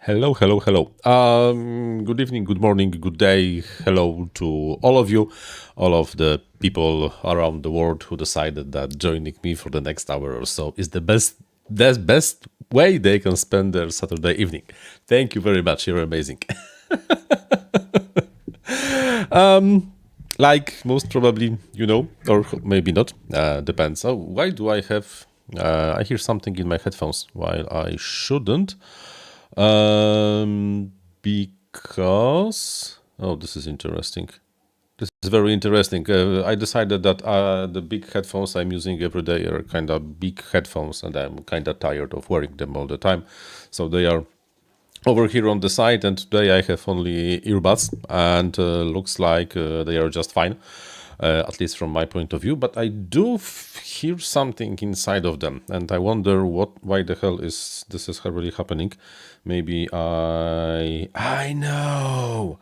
Hello, hello, hello. Good evening, good morning, good day. Hello to all of you, all of the people around the world who decided that joining me for the next hour or so is the best way they can spend their Saturday evening. Thank you very much. You're amazing. Like most probably you know, or maybe not. Depends. Oh, why do I have? I hear something in my headphones while I shouldn't. Because this is interesting. This is very interesting. I decided that the big headphones I'm using every day are kind of big headphones, and I'm kind of tired of wearing them all the time. So they are over here on the side, and today I have only earbuds, and looks like they are just fine. At least from my point of view, but I do hear something inside of them, and I wonder why the hell is really happening. Maybe I know.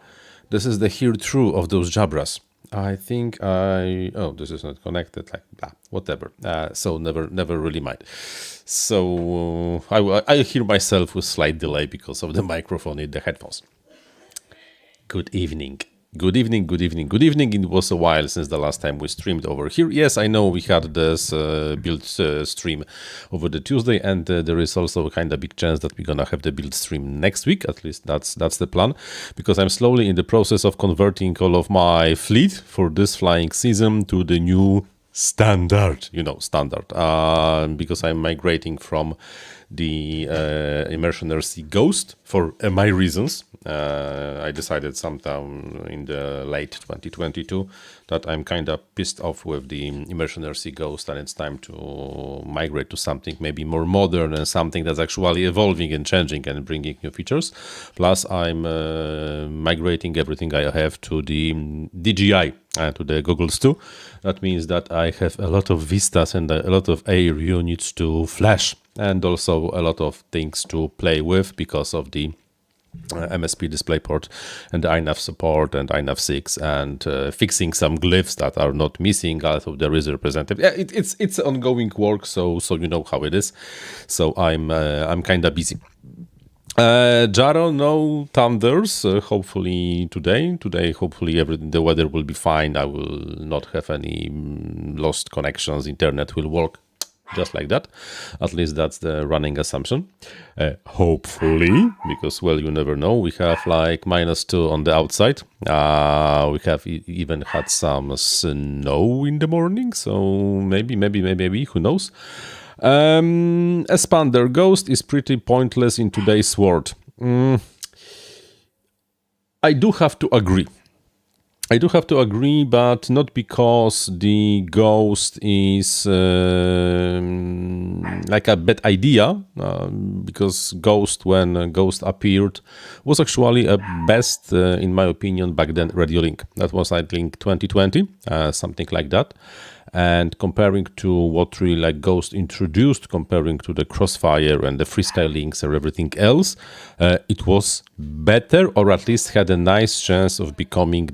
This is the hear through of those jabras. I think this is not connected, like blah, whatever. So never really mind. So I hear myself with slight delay because of the microphone in the headphones. Good evening. Good evening, good evening, good evening. It was a while since the last time we streamed over here. Yes, I know we had this build stream over the Tuesday, and there is also a kind of big chance that we're gonna have the build stream next week. At least that's the plan, because I'm slowly in the process of converting all of my fleet for this flying season to the new standard, because I'm migrating from the ImmersionRC Ghost for my reasons. I decided sometime in the late 2022 that I'm kind of pissed off with the ImmersionRC Ghost, and it's time to migrate to something maybe more modern and something that's actually evolving and changing and bringing new features. Plus, I'm migrating everything I have to the DJI, to the Goggles too. That means that I have a lot of vistas and a lot of air units to flash, and also a lot of things to play with because of the MSP DisplayPort and the INAV support and INAV 6, and fixing some glyphs that are not missing. Also, there is a representative. Yeah, it's ongoing work, so you know how it is. So I'm kind of busy. Gyro, no thunders. Hopefully today. Hopefully the weather will be fine. I will not have any lost connections. Internet will work just like that. At least that's the running assumption. Hopefully, because, well, you never know. We have like -2 on the outside. We have even had some snow in the morning. So maybe, who knows? Expander Ghost is pretty pointless in today's world. I do have to agree. But not because the Ghost is like a bad idea, because Ghost, when Ghost appeared, was actually a best, in my opinion, back then radio link. That was, I think, 2020, something like that. And comparing to what really like Ghost introduced, comparing to the Crossfire and the FrSky links or everything else, it was better, or at least had a nice chance of becoming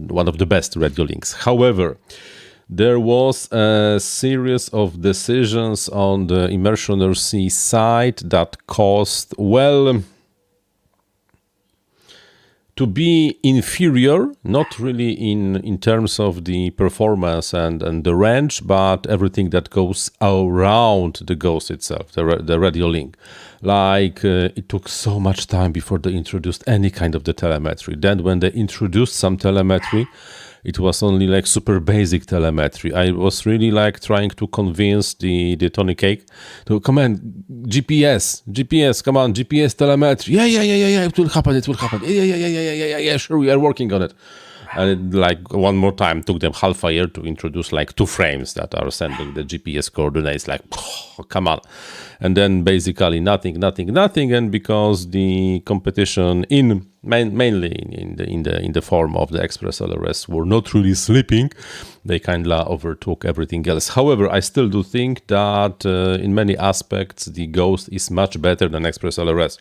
one of the best radio links. However, there was a series of decisions on the ImmersionRC side that caused, well, to be inferior, not really in terms of the performance and the range, but everything that goes around the Ghost itself, the radio link. Like, it took so much time before they introduced any kind of the telemetry. Then when they introduced some telemetry, it was only like super basic telemetry. I was really like trying to convince the Tony Cake to come on, GPS, come on, GPS telemetry. Yeah, it will happen. Yeah, sure, we are working on it. And like one more time, took them half a year to introduce like 2 frames that are sending the GPS coordinates. Like, oh, come on. And then basically nothing. And because the competition mainly in the form of the Express LRS were not really sleeping, they kind of overtook everything else. However, I still do think that in many aspects the Ghost is much better than Express LRS.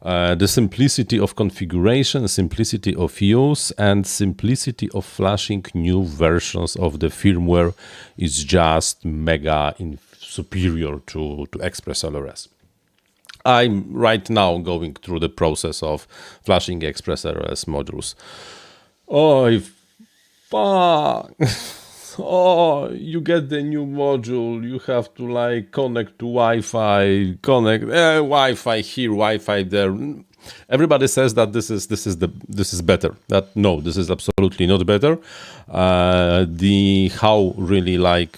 The simplicity of configuration, simplicity of use, and simplicity of flashing new versions of the firmware is just mega superior to Express LRS. I'm right now going through the process of flashing Express LRS modules. Oh, fuck! Oh, you get the new module. You have to like connect to Wi-Fi, connect Wi-Fi here, Wi-Fi there. Everybody says that this is better. That no, this is absolutely not better. How really like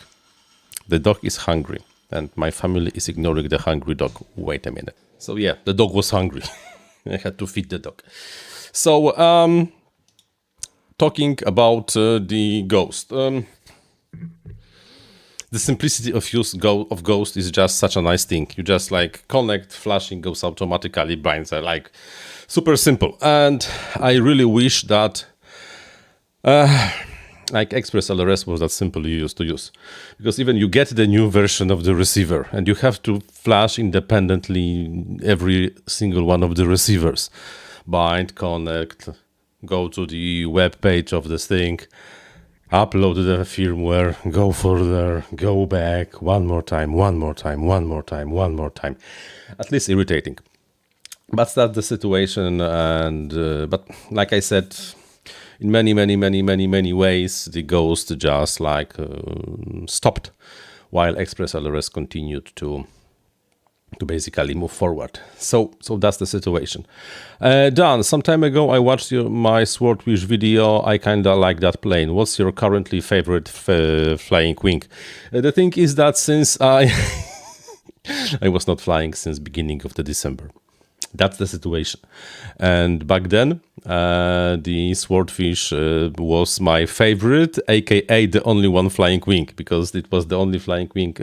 the dog is hungry and my family is ignoring the hungry dog. Wait a minute. So yeah, the dog was hungry. I had to feed the dog. So talking about the Ghost. The simplicity of use of Ghost is just such a nice thing. You just like connect, flashing goes automatically, blinds are like super simple. And I really wish that like Express LRS was that simple you used to use. Because even you get the new version of the receiver and you have to flash independently every single one of the receivers. Bind, connect, go to the web page of this thing, upload the firmware, go further, go back, one more time. At least irritating. But that's the situation, and but like I said, in many ways, the Ghost just like stopped, while Express LRS continued to basically move forward. So that's the situation. Dan, some time ago I watched my Swordfish video. I kinda like that plane. What's your currently favorite flying wing? The thing is that since I was not flying since beginning of the December. That's the situation. And back then, the Swordfish was my favorite, aka the only one flying wing, because it was the only flying wing,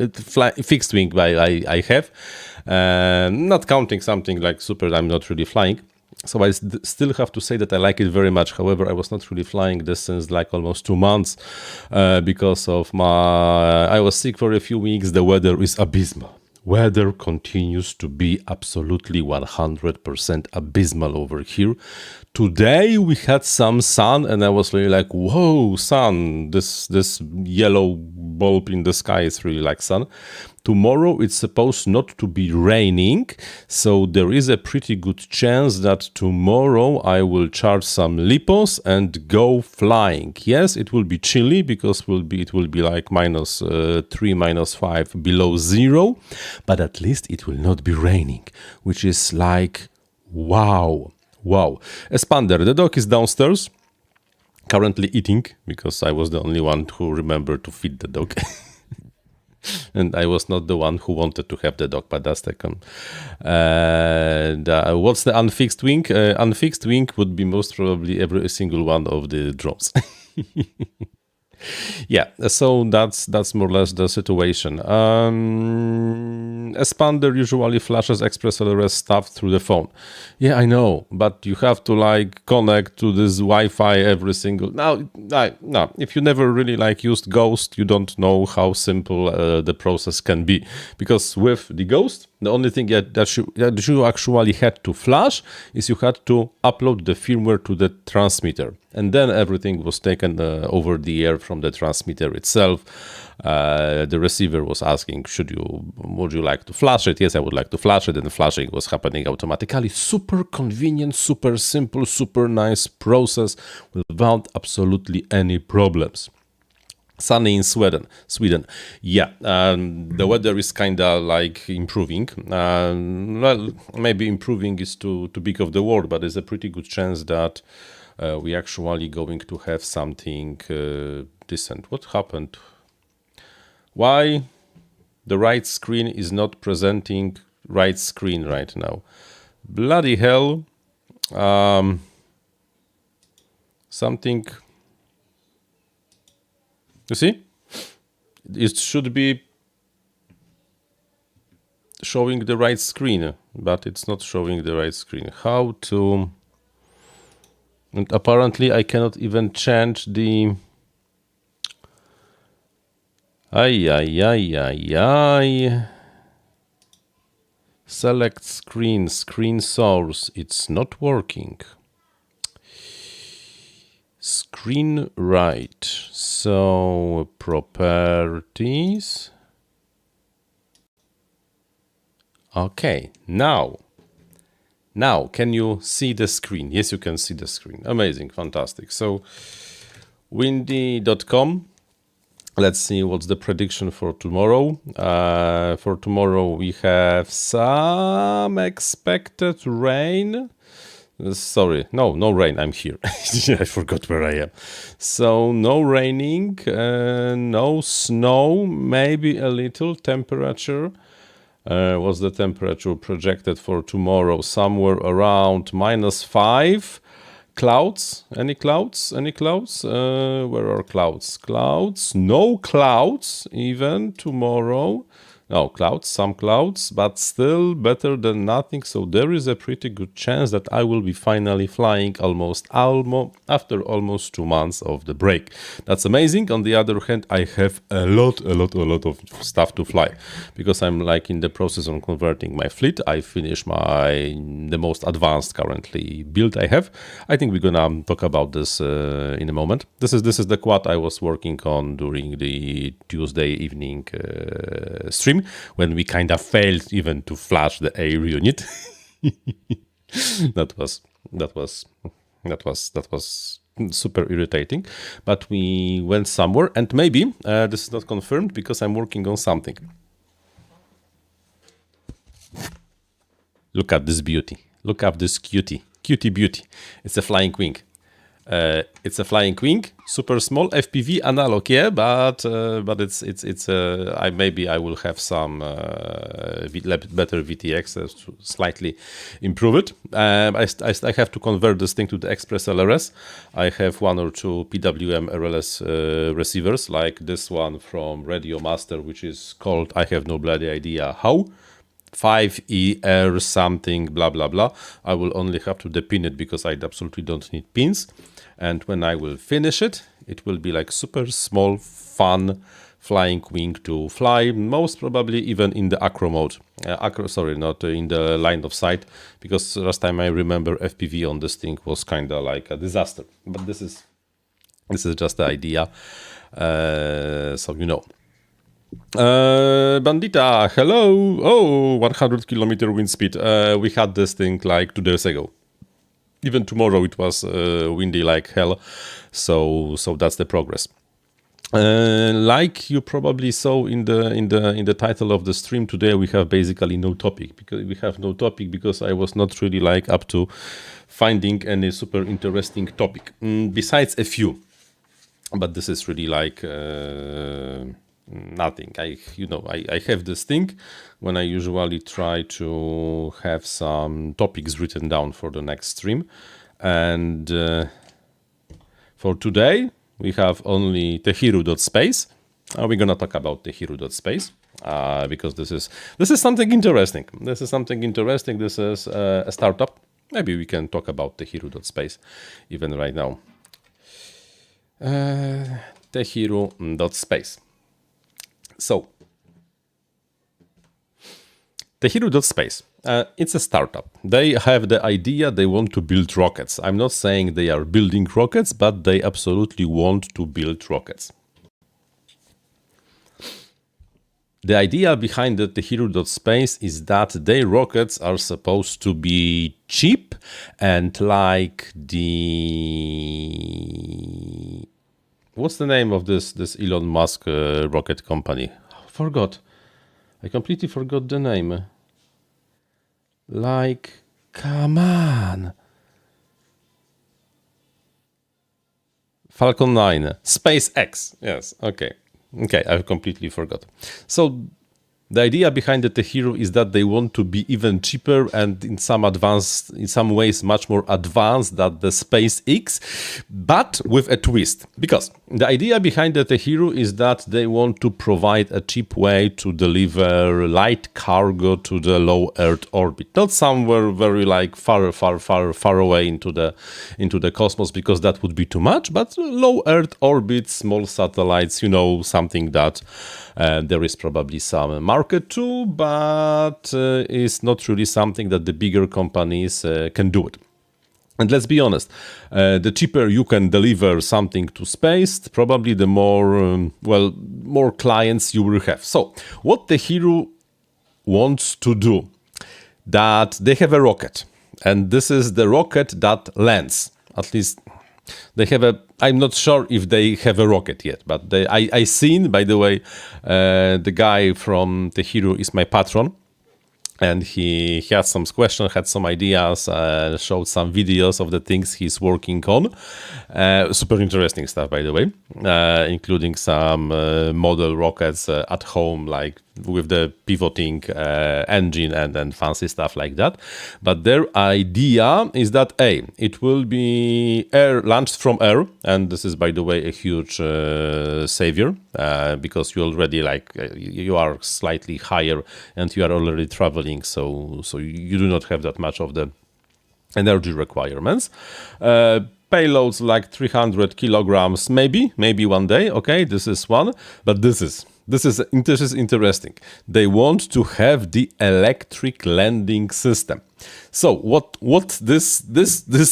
fixed wing I have. Not counting something like Super, I'm not really flying. So I still have to say that I like it very much. However, I was not really flying this since like almost 2 months because of I was sick for a few weeks. The weather is abysmal. Weather continues to be absolutely 100% abysmal over here. Today we had some sun and I was really like, whoa, sun, this yellow bulb in the sky is really like sun. Tomorrow it's supposed not to be raining, so there is a pretty good chance that tomorrow I will charge some lipos and go flying. Yes, it will be chilly because it will be like -3, -5 below zero, but at least it will not be raining, which is like wow. Expander, the dog is downstairs, currently eating because I was the only one who remembered to feed the dog. And I was not the one who wanted to have the dog, but that's the what's the unfixed wing? Unfixed wing would be most probably every single one of the drones. Yeah, so that's more or less the situation. Expander usually flashes Express LRS stuff through the phone. Yeah, I know, but you have to like connect to this Wi-Fi every single. No. If you never really like used Ghost, you don't know how simple the process can be. Because with the Ghost, the only thing that you actually had to flash is you had to upload the firmware to the transmitter. And then everything was taken over the air from the transmitter itself. The receiver was asking, would you like to flash it? Yes, I would like to flash it. And the flashing was happening automatically. Super convenient, super simple, super nice process without absolutely any problems. Sunny in Sweden. Yeah, the weather is kind of like improving. Well, maybe improving is too big of the word, but there's a pretty good chance that we actually going to have something decent. What happened? Why the right screen is not presenting right screen right now? Bloody hell. Something. You see? It should be showing the right screen, but it's not showing the right screen. How to... And apparently I cannot even change the... Select screen source. It's not working. Screen right. So properties. Okay, now, can you see the screen? Yes, you can see the screen. Amazing, fantastic. So, windy.com. Let's see what's the prediction for tomorrow. For tomorrow, we have some expected rain. Sorry, no rain. I'm here. I forgot where I am. So no raining, no snow, maybe a little temperature. What's the temperature projected for tomorrow? Somewhere around -5. Clouds? Any clouds? Any clouds? Where are clouds? Clouds? No clouds even tomorrow. No, clouds, some clouds, but still better than nothing. So there is a pretty good chance that I will be finally flying after almost 2 months of the break. That's amazing. On the other hand, I have a lot of stuff to fly because I'm like in the process of converting my fleet. I finished the most advanced currently build I have. I think we're gonna talk about this in a moment. This is the quad I was working on during the Tuesday evening stream, when we kind of failed even to flash the air unit. that was super irritating, but we went somewhere, and maybe this is not confirmed because I'm working on something. Look at this beauty. Look at this cutie beauty. It's a flying wing. It's a flying wing, super small FPV analog, yeah, but it's maybe I will have some better VTX to slightly improve it. I have to convert this thing to the Express LRS. I have 1 or 2 PWM RLS receivers, like this one from Radio Master, which is called, I have no bloody idea how, 5ER something, blah blah blah. I will only have to depin it because I absolutely don't need pins. And when I will finish it, it will be like super small, fun flying wing to fly, most probably even in the acro mode. Not in the line of sight, because last time I remember FPV on this thing was kind of like a disaster. But this is just the idea, so you know. Bandita, hello. Oh, 100 kilometer wind speed. We had this thing like 2 days ago. Even tomorrow it was windy like hell. So that's the progress. Like you probably saw in the title of the stream today, we have basically no topic because I was not really like up to finding any super interesting topic besides a few. But this is really like nothing. I have this thing when I usually try to have some topics written down for the next stream, and for today we have only tehiro.space. We're gonna talk about tehiro.space because this is something interesting. This is a startup. Maybe we can talk about tehiro.space even right now. Tehiro.space. So, tehiro.space, it's a startup. They have the idea they want to build rockets. I'm not saying they are building rockets, but they absolutely want to build rockets. The idea behind the tehiro.space is that their rockets are supposed to be cheap and like the... What's the name of this Elon Musk rocket company? I completely forgot the name. Like, come on. Falcon 9. SpaceX. Yes, okay. Okay, I've completely forgot. So the idea behind the tehiro is that they want to be even cheaper and in some ways much more advanced than the SpaceX, but with a twist. Because the idea behind the tehiro is that they want to provide a cheap way to deliver light cargo to the low Earth orbit, not somewhere very like far away into the cosmos, because that would be too much. But low Earth orbit, small satellites, something that there is probably some market to, but is not really something that the bigger companies can do it. And let's be honest, the cheaper you can deliver something to space, probably the more clients you will have. So what tehiro wants to do that they have a rocket, and this is the rocket that lands. At least they have a. I'm not sure if they have a rocket yet, but I seen, by the way, the guy from the Hero is my patron. And he had some questions, had some ideas, showed some videos of the things he's working on. Super interesting stuff, by the way, including some model rockets at home, like with the pivoting engine and fancy stuff like that. But their idea is that it will be launched from air, and this is, by the way, a huge savior because you already you are slightly higher and you are already traveling, so you do not have that much of the energy requirements. Payloads like 300 kilograms, maybe one day. Okay, this is one, but this is interesting. They want to have the electric landing system. So what this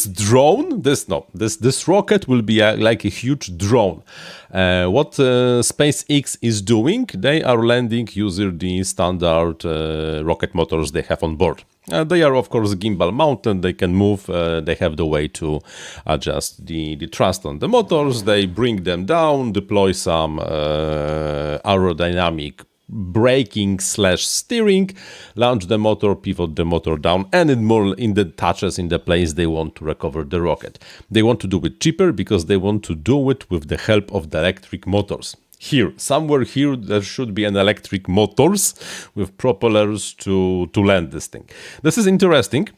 drone, this rocket will be like a huge drone. What SpaceX is doing, they are landing using the standard rocket motors they have on board. They are, of course, gimbal mounted. They can move. They have the way to adjust the thrust on the motors. They bring them down, deploy some aerodynamic braking / steering, launch the motor, pivot the motor down, and in the touches in the place they want to recover the rocket. They want to do it cheaper because they want to do it with the help of the electric motors. Somewhere here, there should be an electric motors with propellers to land this thing. This is interesting.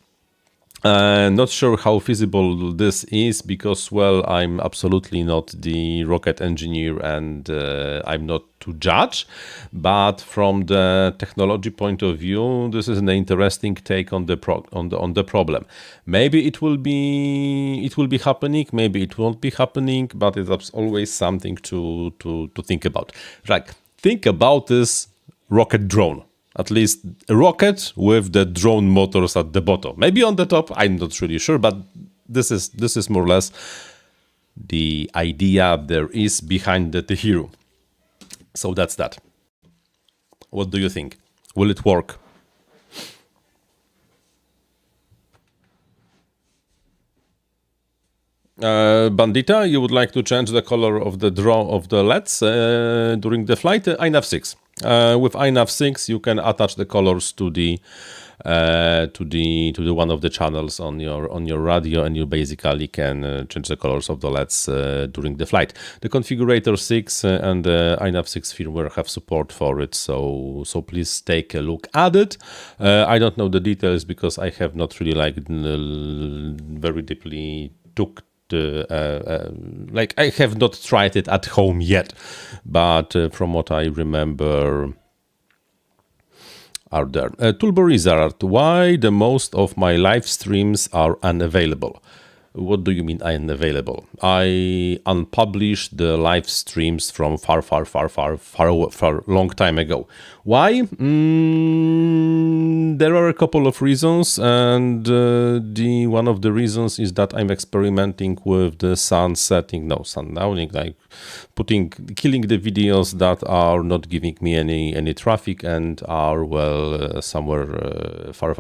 Not sure how feasible this is because, well, I'm absolutely not the rocket engineer and I'm not to judge. But from the technology point of view, this is an interesting take on the problem. Maybe it will be happening. Maybe it won't be happening. But it's always something to think about. Like, think about this rocket drone. At least a rocket with the drone motors at the bottom. Maybe on the top, I'm not really sure, but this is more or less the idea there is behind the Hero. So that's that. What do you think? Will it work? Bandita, you would like to change the color of the LEDs during the flight? INAV 6. With INAV 6, you can attach the colors to the one of the channels on your radio, and you basically can change the colors of the LEDs during the flight. The configurator 6 and the INAV 6 firmware have support for it, so please take a look at it. I don't know the details because I have not really very deeply took. I have not tried it at home yet, but from what I remember, are there. Toolbar Wizard, why the most of my live streams are unavailable? What do you mean unavailable? I unpublished the live streams from far long time ago. Why? There are a couple of reasons, and one of the reasons is that I'm experimenting with the sundowning, like killing the videos that are not giving me any traffic and are somewhere far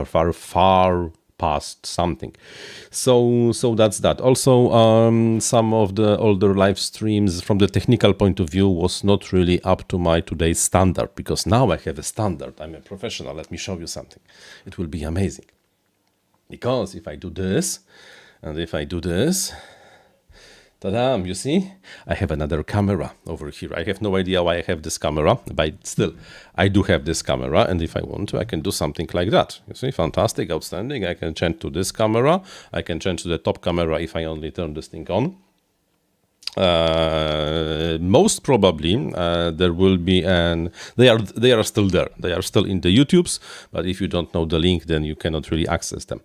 past something. So that's that. Also, some of the older live streams from the technical point of view was not really up to my today's standard, because now I have a standard. I'm a professional. Let me show you something. It will be amazing. Because if I do this, and if I do this, ta-da, you see, I have another camera over here. I have no idea why I have this camera, but still, I do have this camera, and if I want to, I can do something like that. You see, fantastic, outstanding. I can change to this camera. I can change to the top camera if I only turn this thing on. Most probably there will be they are still there. They are still in the YouTubes, but if you don't know the link, then you cannot really access them.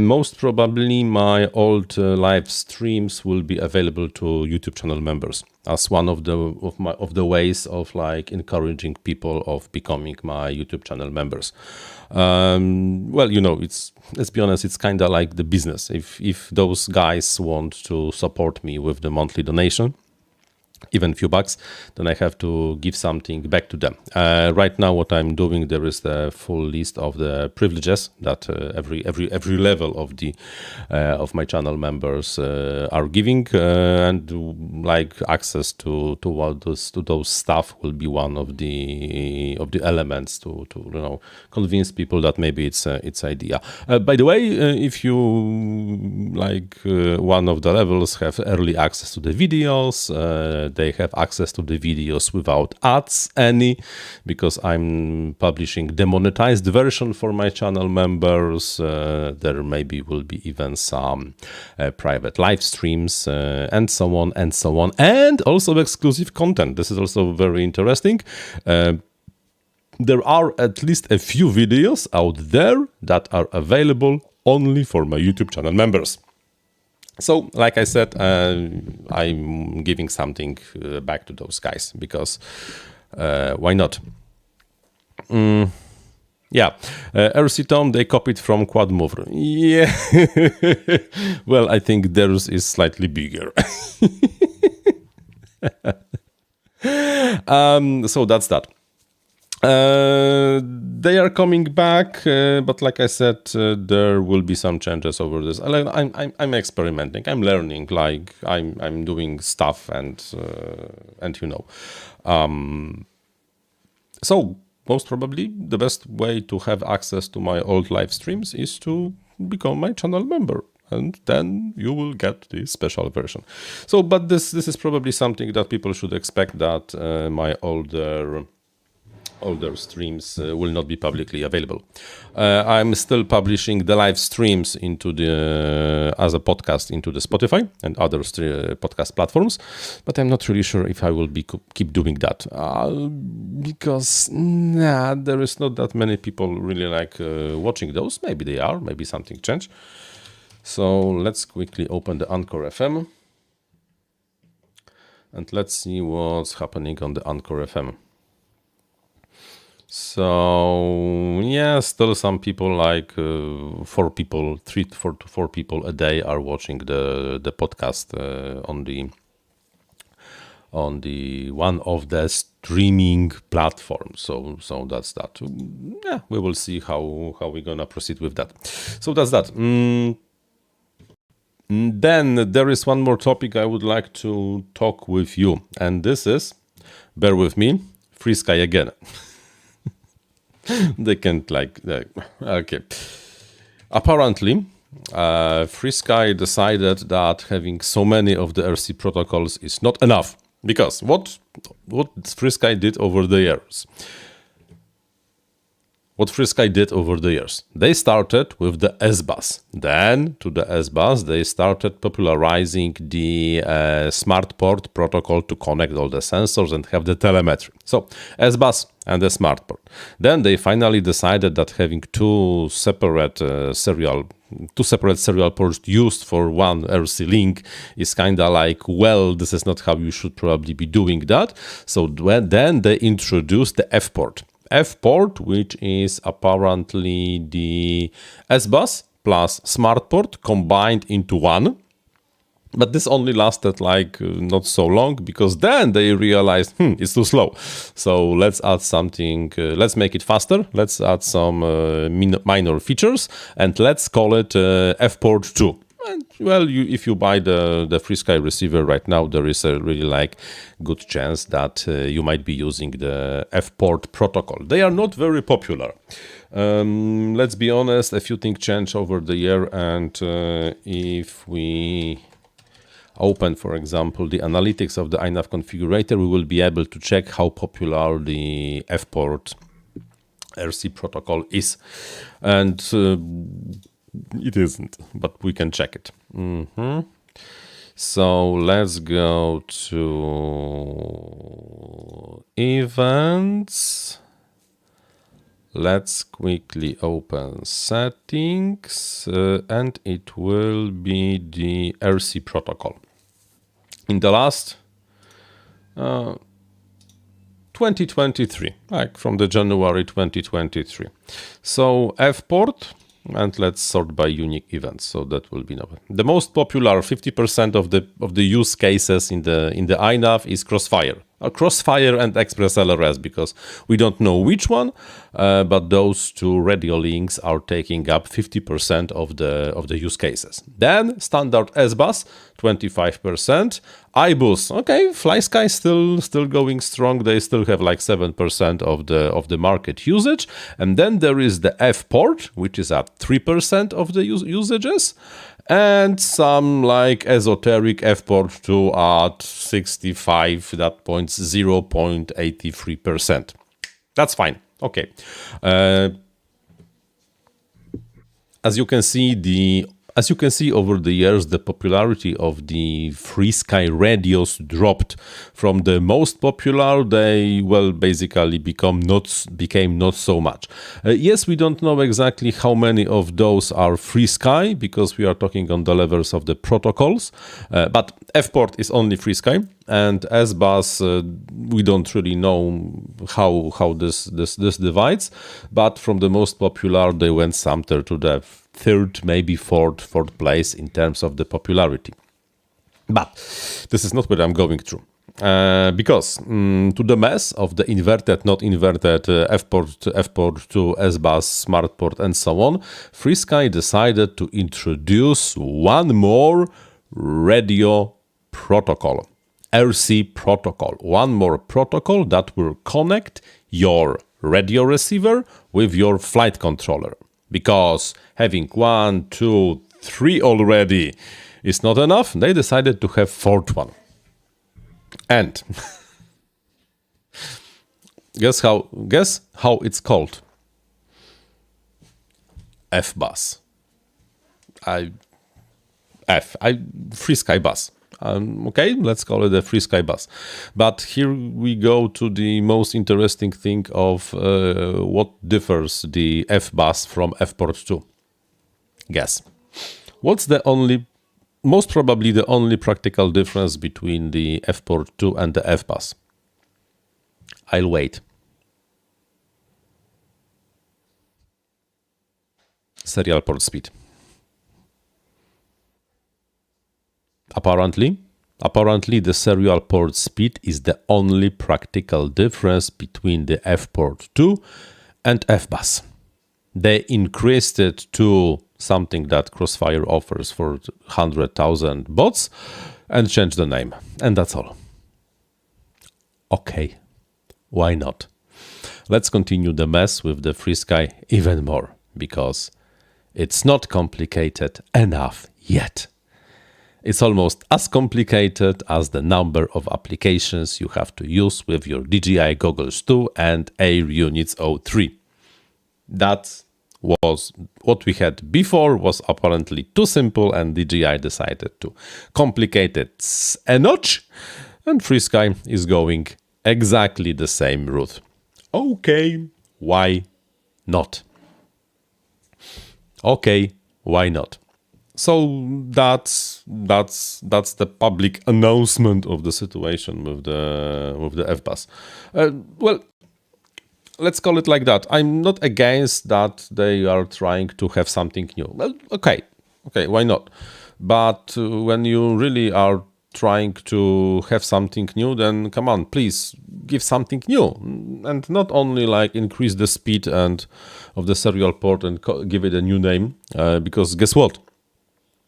Most probably my old live streams will be available to YouTube channel members as one of the ways of encouraging people of becoming my YouTube channel members. Well, let's be honest, it's kind of like the business. If those guys want to support me with the monthly donation, even few bucks, then I have to give something back to them. Right now, what I'm doing, there is the full list of the privileges that every level of the of my channel members are giving, and like access to those stuff will be one of the elements to convince people that maybe it's idea. By the way, if you like one of the levels have early access to the videos. They have access to the videos without ads because I'm publishing demonetized version for my channel members. There maybe will be even some private live streams and so on, and also exclusive content. This is also very interesting. There are at least a few videos out there that are available only for my YouTube channel members. So, like I said, I'm giving something back to those guys because why not? Yeah, RC Tom, they copied from Quad Mover. Yeah, well, I think theirs is slightly bigger. So that's that. They are coming back, but like I said, there will be some changes over this. I'm experimenting. I'm learning. Like I'm doing stuff, and so most probably the best way to have access to my old live streams is to become my channel member. And then you will get the special version. So, but this is probably something that people should expect, that my older streams will not be publicly available. I'm still publishing the live streams into the as a podcast into the Spotify and other podcast platforms, but I'm not really sure if I will keep doing that because there is not that many people really like watching those. Maybe they are. Maybe something changed. So let's quickly open the Anchor FM and let's see what's happening on the Anchor FM. So yeah, still some people, like 3 to 4 people a day are watching the podcast on the one of the streaming platforms. So that's that. Yeah, we will see how we're gonna proceed with that. So that's that. Then there is one more topic I would like to talk with you, and this is, bear with me, FrSky again. They can't okay. Apparently, FrSky decided that having so many of the RC protocols is not enough, because what FrSky did over the years. What FrSky did over the years. They started with the S-Bus. Then, to the S-Bus, they started popularizing the smart port protocol to connect all the sensors and have the telemetry. So, S-Bus and the smart port. Then they finally decided that having two separate serial ports used for one RC link is kind of like, well, this is not how you should probably be doing that. So then they introduced the F-port. F-port, which is apparently the S-Bus plus smart port combined into one. But this only lasted not so long, because then they realized, it's too slow. So let's add something, let's make it faster. Let's add some minor features, and let's call it F-port 2. And, well, if you buy the FrSky receiver right now, there is a really good chance that you might be using the F-port protocol. They are not very popular. Let's be honest, a few things changed over the year, and if we open, for example, the analytics of the INAV configurator, we will be able to check how popular the F-port RC protocol is. And it isn't, but we can check it. So let's go to events. Let's quickly open settings, and it will be the RC protocol. In the last 2023, from the January 2023. So F-port, and let's sort by unique events. So that will be the most popular 50% of the use cases in the INAV is Crossfire. Crossfire and Express LRS, because we don't know which one, but those two radio links are taking up 50% of the use cases. Then standard S-Bus, 25%. IBUS, okay, FlySky still going strong. They still have like 7% of the market usage. And then there is the F port, which is at 3% of the usages. And some like esoteric F port 2 at 65, that point 0.83%. That's fine. Okay. As you can see over the years, the popularity of the FrSky radios dropped from the most popular. They basically became not so much. Yes, we don't know exactly how many of those are FrSky because we are talking on the levels of the protocols. But F-port is only FrSky, and S-Bus we don't really know how this divides. But from the most popular, they went somewhere to the third, maybe fourth place in terms of the popularity. But this is not what I'm going through. Because to the mess of the inverted, not inverted F-port to S-Bus, smart port, and so on, FrSky decided to introduce one more radio protocol, RC protocol. One more protocol that will connect your radio receiver with your flight controller. Because having 1, 2, 3 already is not enough, they decided to have fourth one. And guess how it's called? FBUS. FrSky bus. Okay, let's call it a FrSky bus. But here we go to the most interesting thing of what differs the FBUS from F-port 2. Guess. What's most probably the only practical difference between the F-port 2 and the FBUS? I'll wait. Serial port speed. Apparently, the serial port speed is the only practical difference between the F-port 2 and FBUS. They increased it to something that Crossfire offers for 100,000 bots and changed the name. And that's all. Okay, why not? Let's continue the mess with the FrSky even more, because it's not complicated enough yet. It's almost as complicated as the number of applications you have to use with your DJI Goggles 2 and Air Units 03. That was what we had before was apparently too simple, and DJI decided to complicate it a notch, and FrSky is going exactly the same route. Okay, why not? Okay, why not? So that's the public announcement of the situation with the FBUS. Well, let's call it like that. I'm not against that they are trying to have something new. Well, okay, why not? But when you really are trying to have something new, then come on, please give something new, and not only like increase the speed and of the serial port and give it a new name. Because guess what?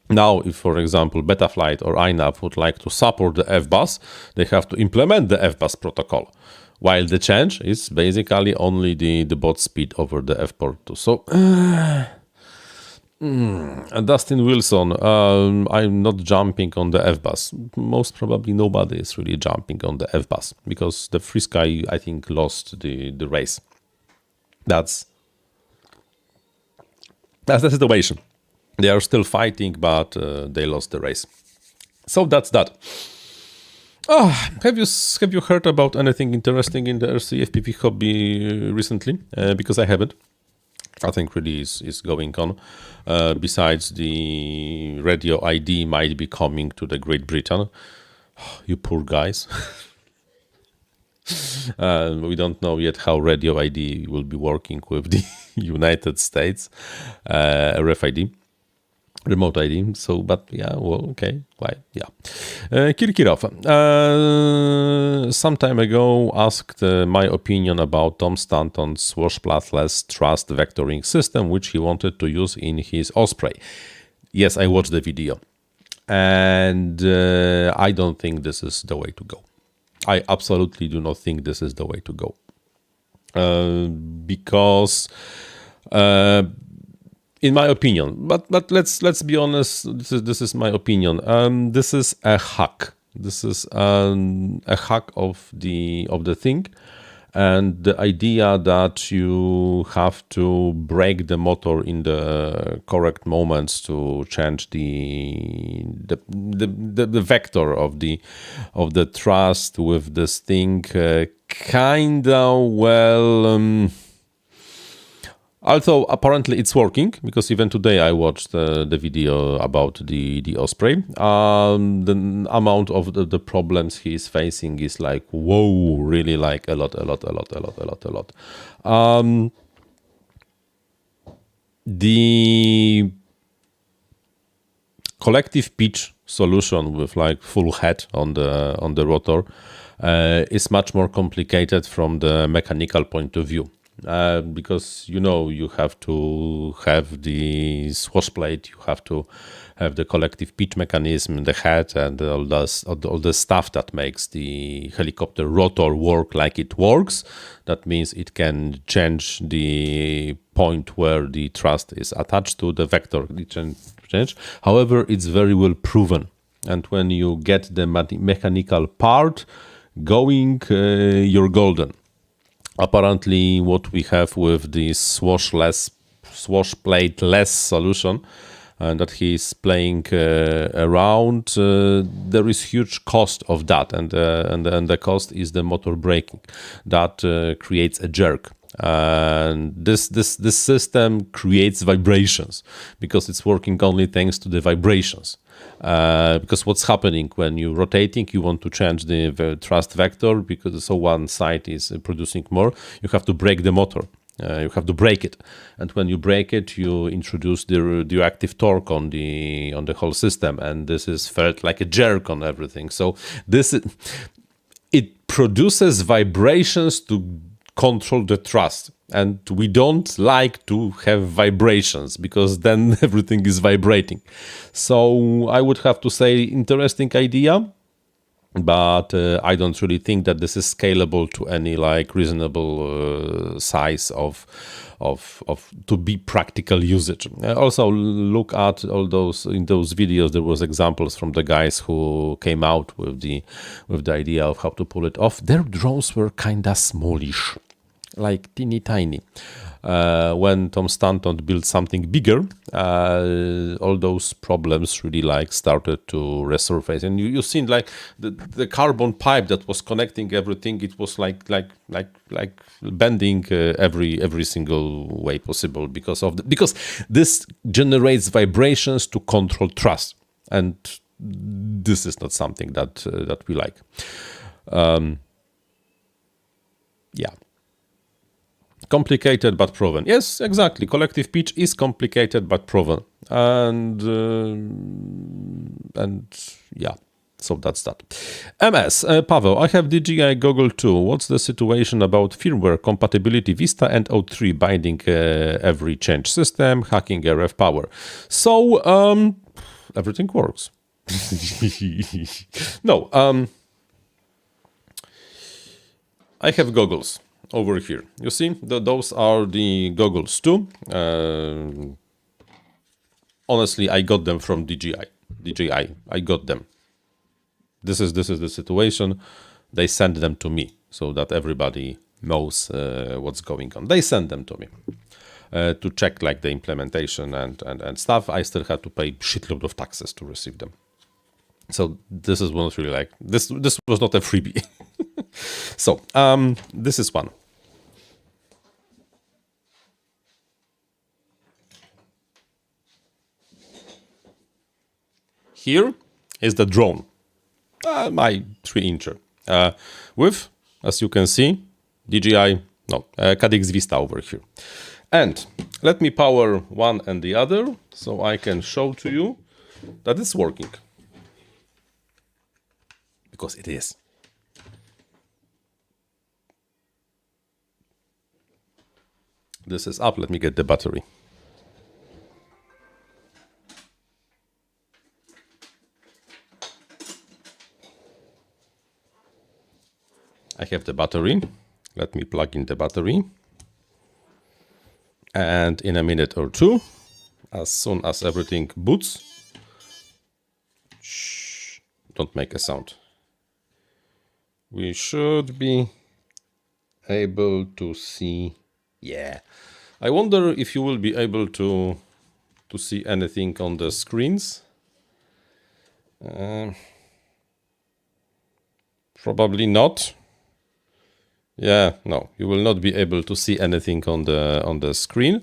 Now, if, for example, Betaflight or INAV would like to support the FBUS, they have to implement the FBUS protocol, while the change is basically only the bot speed over the F-port 2. So, Dustin Wilson, I'm not jumping on the FBUS. Most probably nobody is really jumping on the FBUS, because the FrSky, I think, lost the race. That's the situation. They are still fighting, but they lost the race. So that's that. Have you heard about anything interesting in the RC FPV hobby recently? Because I haven't. Nothing really is going on. Besides the radio ID might be coming to the Great Britain. You poor guys. We don't know yet how radio ID will be working with the United States RFID. Remote ID. So, but yeah, well, okay, why? Yeah. Kirkirov, some time ago, asked my opinion about Tom Stanton's swashplateless thrust vectoring system, which he wanted to use in his Osprey. Yes, I watched the video, and I don't think this is the way to go. I absolutely do not think this is the way to go, because. In my opinion, but let's be honest. This is my opinion. This is a hack. This is a hack of the thing, and the idea that you have to brake the motor in the correct moments to change the vector of the thrust with this thing, kinda well. Although apparently it's working, because even today I watched the video about the Osprey. The amount of the problems he's facing is like, whoa, really like a lot. The collective pitch solution with like full head on the rotor is much more complicated from the mechanical point of view. Because you have to have the swash plate, you have to have the collective pitch mechanism, the head, and all the stuff that makes the helicopter rotor work like it works. That means it can change the point where the thrust is attached to the vector. It can change. However, it's very well proven, and when you get the mechanical part going, you're golden. Apparently, what we have with the swashplateless solution that he's playing around, there is huge cost of that, and the cost is the motor braking that creates a jerk. And this system creates vibrations because it's working only thanks to the vibrations. Because what's happening when you're rotating, you want to change the thrust vector, because so one side is producing more, you have to brake the motor. You have to brake it, and when you brake it, you introduce the radioactive torque on the whole system, and this is felt like a jerk on everything. So it produces vibrations to control the thrust, and we don't like to have vibrations because then everything is vibrating. So I would have to say interesting idea, but I don't really think that this is scalable to any like reasonable size of to be practical usage. Also look at all those in those videos. There was examples from the guys who came out with the idea of how to pull it off. Their drones were kinda smallish, like teeny tiny. When Tom Stanton built something bigger, all those problems really like started to resurface. And you seen like the carbon pipe that was connecting everything. It was like bending every single way possible because this generates vibrations to control thrust, and this is not something that we like. Yeah. Complicated but proven. Yes, exactly. Collective pitch is complicated but proven, and yeah. So that's that. MS Pavel, I have DJI Goggles 2. What's the situation about firmware compatibility Vista and O3 binding every change system, hacking RF power? So everything works. No, I have goggles over here. You see, those are the Goggles 2. Honestly, I got them from DJI. I got them. This is the situation. They send them to me so that everybody knows what's going on. They send them to me to check like the implementation and stuff. I still had to pay shitload of taxes to receive them. So this is not really like this was not a freebie. So this is one. Here is the drone, my 3-incher, with as you can see, DJI, no, Cadix Vista over here. And let me power one and the other so I can show to you that it's working. Because it is. This is up. Let me get the battery. I have the battery. Let me plug in the battery. And in a minute or two, as soon as everything boots, shh, don't make a sound. We should be able to see. Yeah. I wonder if you will be able to see anything on the screens. Probably not. Yeah, no, you will not be able to see anything on the screen,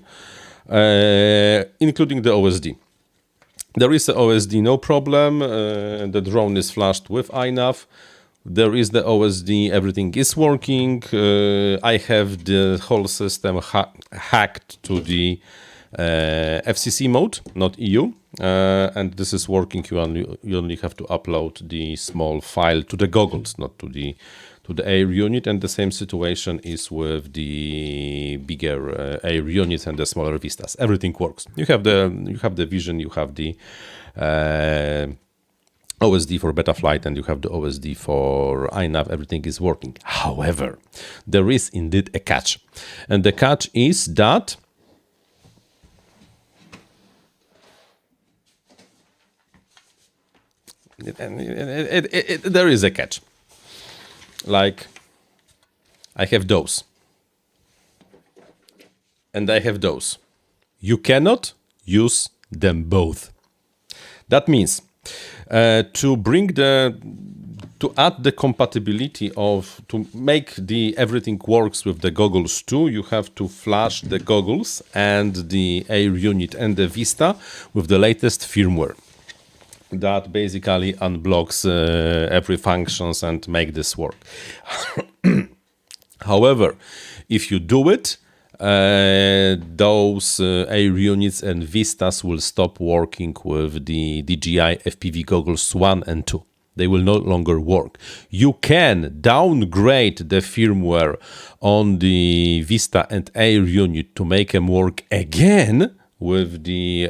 including the OSD. There is the OSD, no problem. The drone is flashed with INAV. There is the OSD, everything is working. I have the whole system hacked to the FCC mode, not EU. And this is working. You only have to upload the small file to the goggles, not to the air unit. And the same situation is with the bigger air units and the smaller vistas. Everything works. You have the vision, you have the OSD for Betaflight, and you have the OSD for INAV. Everything is working. However, there is indeed a catch, and the catch is that there is a catch. Like, I have those, and I have those. You cannot use them both. That means to add the compatibility to make everything works with the goggles too, you have to flash the goggles and the air unit and the Vista with the latest firmware. That basically unblocks every functions and make this work. However, if you do it, those air units and Vistas will stop working with the DJI FPV Goggles 1 and 2. They will no longer work. You can downgrade the firmware on the Vista and air unit to make them work again with the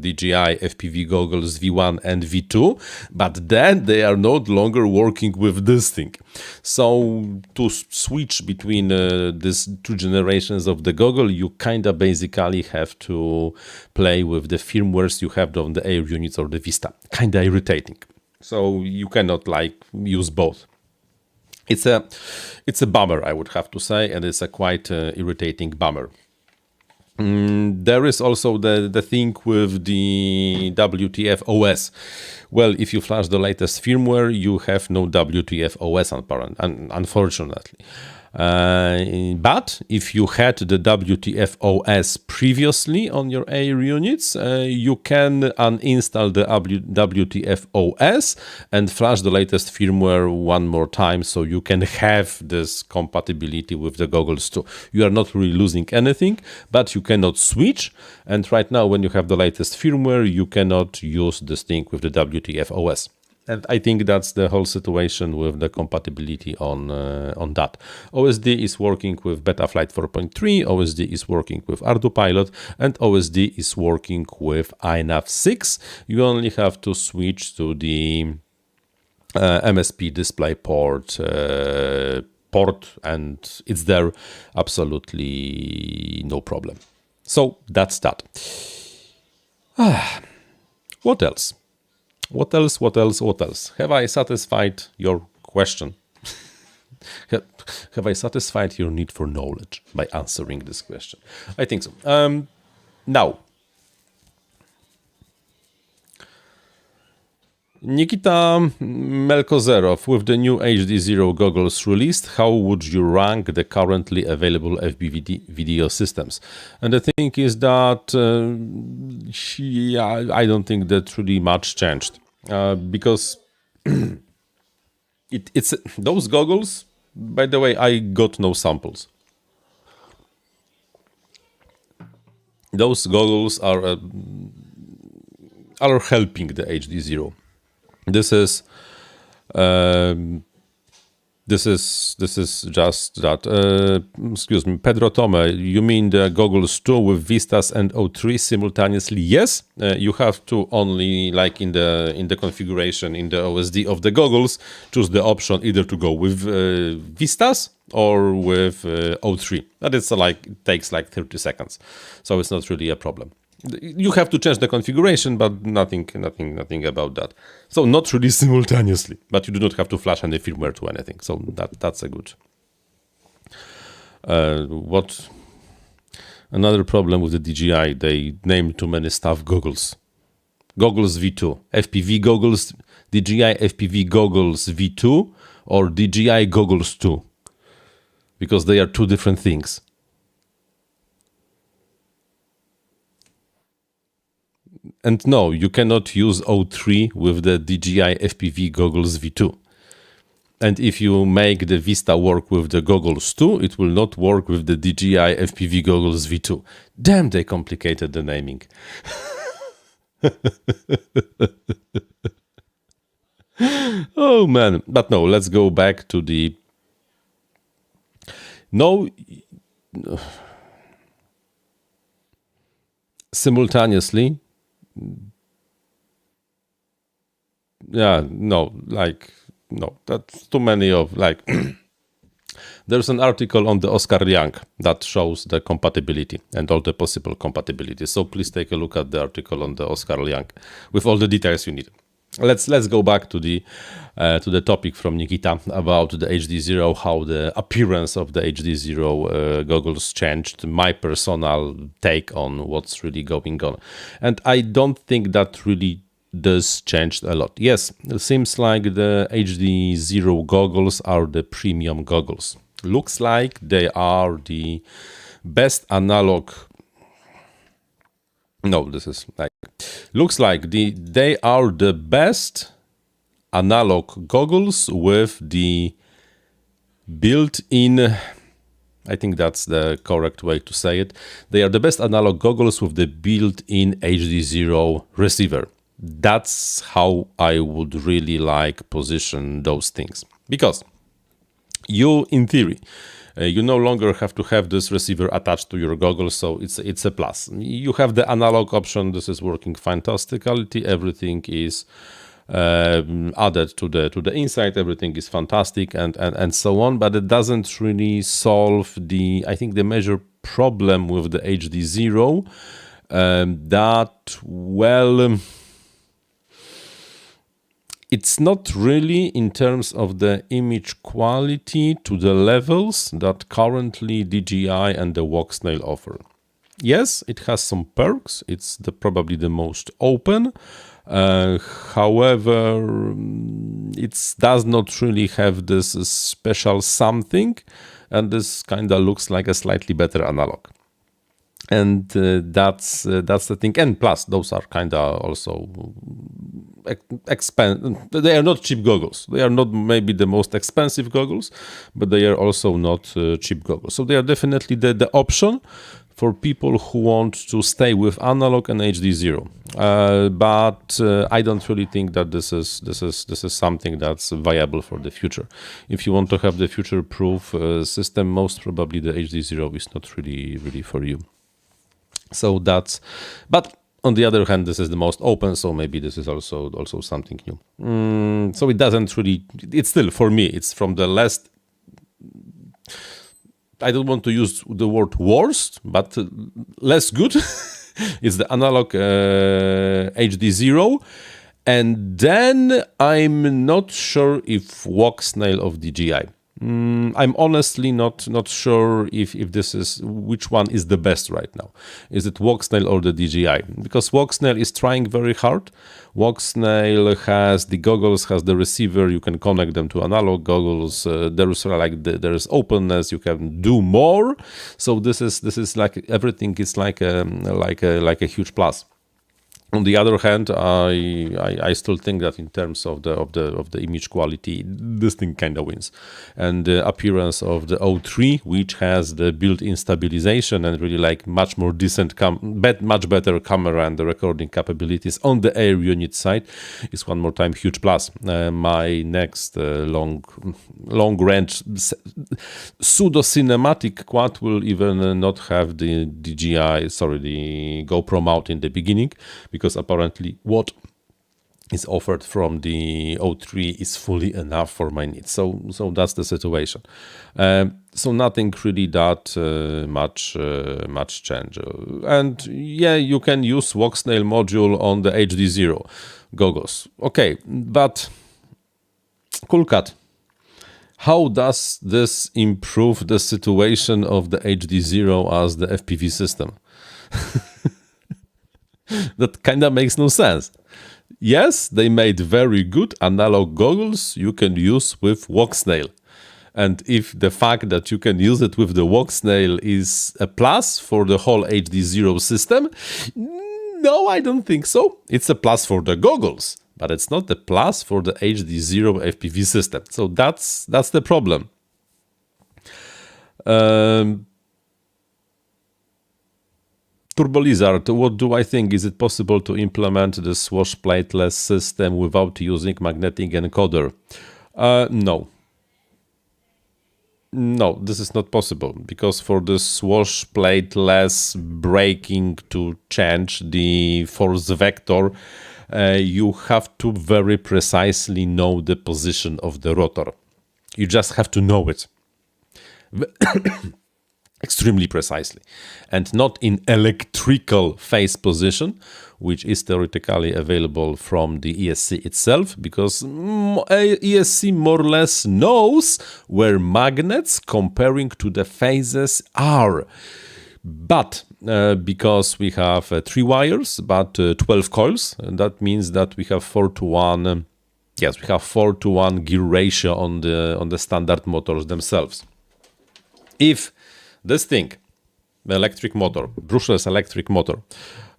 DJI FPV Goggles V1 and V2, but then they are no longer working with this thing. So to switch between these two generations of the goggle, you kind of basically have to play with the firmwares you have on the air units or the Vista. Kind of irritating. So you cannot use both. It's a bummer, I would have to say, and it's a quite irritating bummer. There is also the thing with the WTF OS. Well, if you flash the latest firmware, you have no WTF OS, unfortunately. But if you had the WTF OS previously on your air units, you can uninstall the WTF OS and flash the latest firmware one more time, so you can have this compatibility with the goggles too. You are not really losing anything, but you cannot switch. And right now, when you have the latest firmware, you cannot use this thing with the WTF OS. And I think that's the whole situation with the compatibility on that. OSD is working with Betaflight 4.3, OSD is working with ArduPilot, and OSD is working with INAV 6. You only have to switch to the MSP display port, and it's there, absolutely no problem. So that's that. What else? What else? Have I satisfied your question? Have I satisfied your need for knowledge by answering this question? I think so. Now, Nikita Melkozerov, with the new HDZero goggles released, how would you rank the currently available FPV video systems? And the thing is that I don't think that really much changed, because it's those goggles By the way, I got no samples. Those goggles are helping the HDZero. This is just that. Excuse me, Pedro Tome. You mean the goggles 2 with Vistas and O3 simultaneously? Yes, you have to only, like in the configuration in the OSD of the goggles, choose the option either to go with Vistas or with O3. That is like, it takes like 30 seconds, so it's not really a problem. You have to change the configuration, but nothing about that. So not really simultaneously, but you do not have to flash any firmware to anything. So that's a good. What another problem with the DJI? They named too many stuff goggles. Goggles V2, FPV goggles, DJI FPV goggles V2, or DJI Goggles 2, because they are two different things. And no, you cannot use O3 with the DJI FPV Goggles V2. And if you make the Vista work with the Goggles 2, it will not work with the DJI FPV Goggles V2. Damn, they complicated the naming. Oh man, but no, let's go back to the... No... Simultaneously... Yeah, no, like, no, that's too many of, like, there's an article on the Oscar Liang that shows the compatibility and all the possible compatibility. So please take a look at the article on the Oscar Liang with all the details you need. Let's go back to the topic from Nikita about the HDZero, how the appearance of the HDZero goggles changed, my personal take on what's really going on. And I don't think that really does changed a lot. Yes, it seems like the HDZero goggles are the premium goggles. Looks like they are the best analog. No, this is like, looks like they are the best analog goggles with the built-in, I think that's the correct way to say it. They are the best analog goggles with the built-in HDZero receiver. That's how I would really like position those things, because you, in theory, you no longer have to have this receiver attached to your goggles, so it's a plus. You have the analog option. This is working fantastically. Everything is added to the inside. Everything is fantastic, and so on. But it doesn't really solve the, I think, the major problem with the HDZero. That, well, it's not really in terms of the image quality to the levels that currently DJI and the Walksnail offer. Yes, it has some perks. It's probably the most open. However, it does not really have this special something, and this kind of looks like a slightly better analog. And that's the thing. And plus, those are kind of also expensive. They are not cheap goggles. They are not maybe the most expensive goggles, but they are also not cheap goggles. So they are definitely the option for people who want to stay with analog and HDZero. But I don't really think that this is something that's viable for the future. If you want to have the future-proof system, most probably the HDZero is not really for you. So that's, but on the other hand, this is the most open, so maybe this is also something new. So it doesn't really, it's still, for me, it's from the last, I don't want to use the word worst, but less good. It's the analog HDZero. And then I'm not sure if Walksnail of DJI. I'm honestly not sure if this is, which one is the best right now. Is it Walksnail or the DJI? Because Walksnail is trying very hard. Walksnail has the goggles, has the receiver. You can connect them to analog goggles. There is openness. You can do more. So this is like everything is like a huge plus. On the other hand, I still think that in terms of the image quality, this thing kind of wins. And the appearance of the O3, which has the built-in stabilization and really like much more decent, much better camera and the recording capabilities on the air unit side, is one more time huge plus. My next long range pseudo cinematic quad will even not have the the GoPro mount in the beginning, because apparently what is offered from the O3 is fully enough for my needs. So that's the situation. So nothing really that much change. And yeah, you can use Walksnail module on the HDZero goggles. Okay, but cool cut. How does this improve the situation of the HDZero as the FPV system? That kind of makes no sense. Yes, they made very good analog goggles you can use with Walksnail. And if the fact that you can use it with the Walksnail is a plus for the whole HDZero system, no, I don't think so. It's a plus for the goggles, but it's not a plus for the HDZero FPV system. So that's the problem. Turbo Lizard, what do I think? Is it possible to implement the swashplateless system without using magnetic encoder? No. No, this is not possible, because for the swashplateless braking to change the force vector, you have to very precisely know the position of the rotor. You just have to know it. Extremely precisely, and not in electrical phase position, which is theoretically available from the ESC itself, because ESC more or less knows where magnets comparing to the phases are. But because we have 3 wires, but 12 coils, and that means that we have 4:1. Yes, we have 4:1 gear ratio on the standard motors themselves. If this thing, the electric motor, brushless electric motor,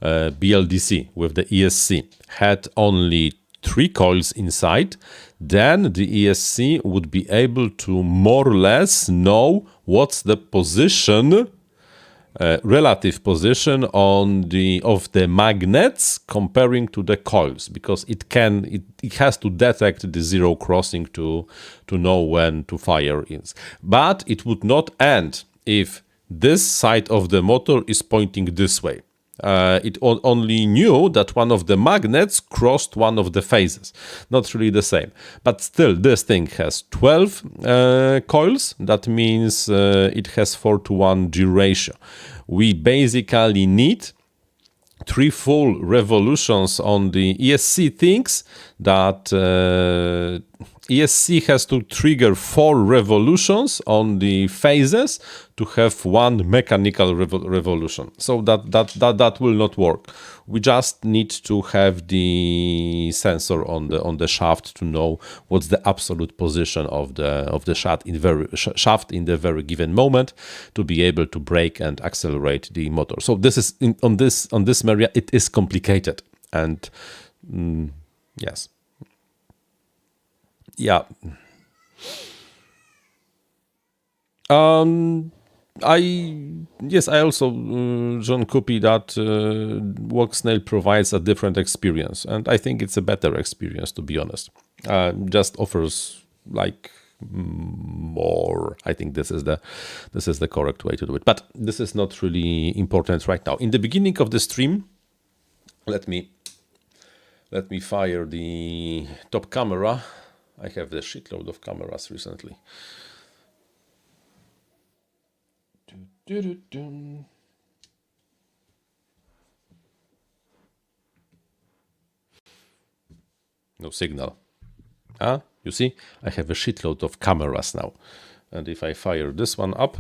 BLDC with the ESC, had only 3 coils inside, then the ESC would be able to more or less know what's the position, relative position of the magnets comparing to the coils, because it has to detect the zero crossing to know when to fire in. But it would not end if this side of the motor is pointing this way. It only knew that one of the magnets crossed one of the phases. Not really the same. But still, this thing has 12 coils. That means it has 4:1 gear ratio. We basically need 3 full revolutions on the ESC things that ESC has to trigger 4 revolutions on the phases to have 1 mechanical revolution. So that will not work. We just need to have the sensor on the shaft to know what's the absolute position of the shaft in the very given moment, to be able to brake and accelerate the motor. So this is on this area it is complicated, and yes. Yeah. I also John copy that Walksnail provides a different experience, and I think it's a better experience, to be honest. Just offers like more. I think this is the correct way to do it. But this is not really important right now. In the beginning of the stream, let me fire the top camera. I have the shitload of cameras recently. No signal. You see, I have a shitload of cameras now. And if I fire this one up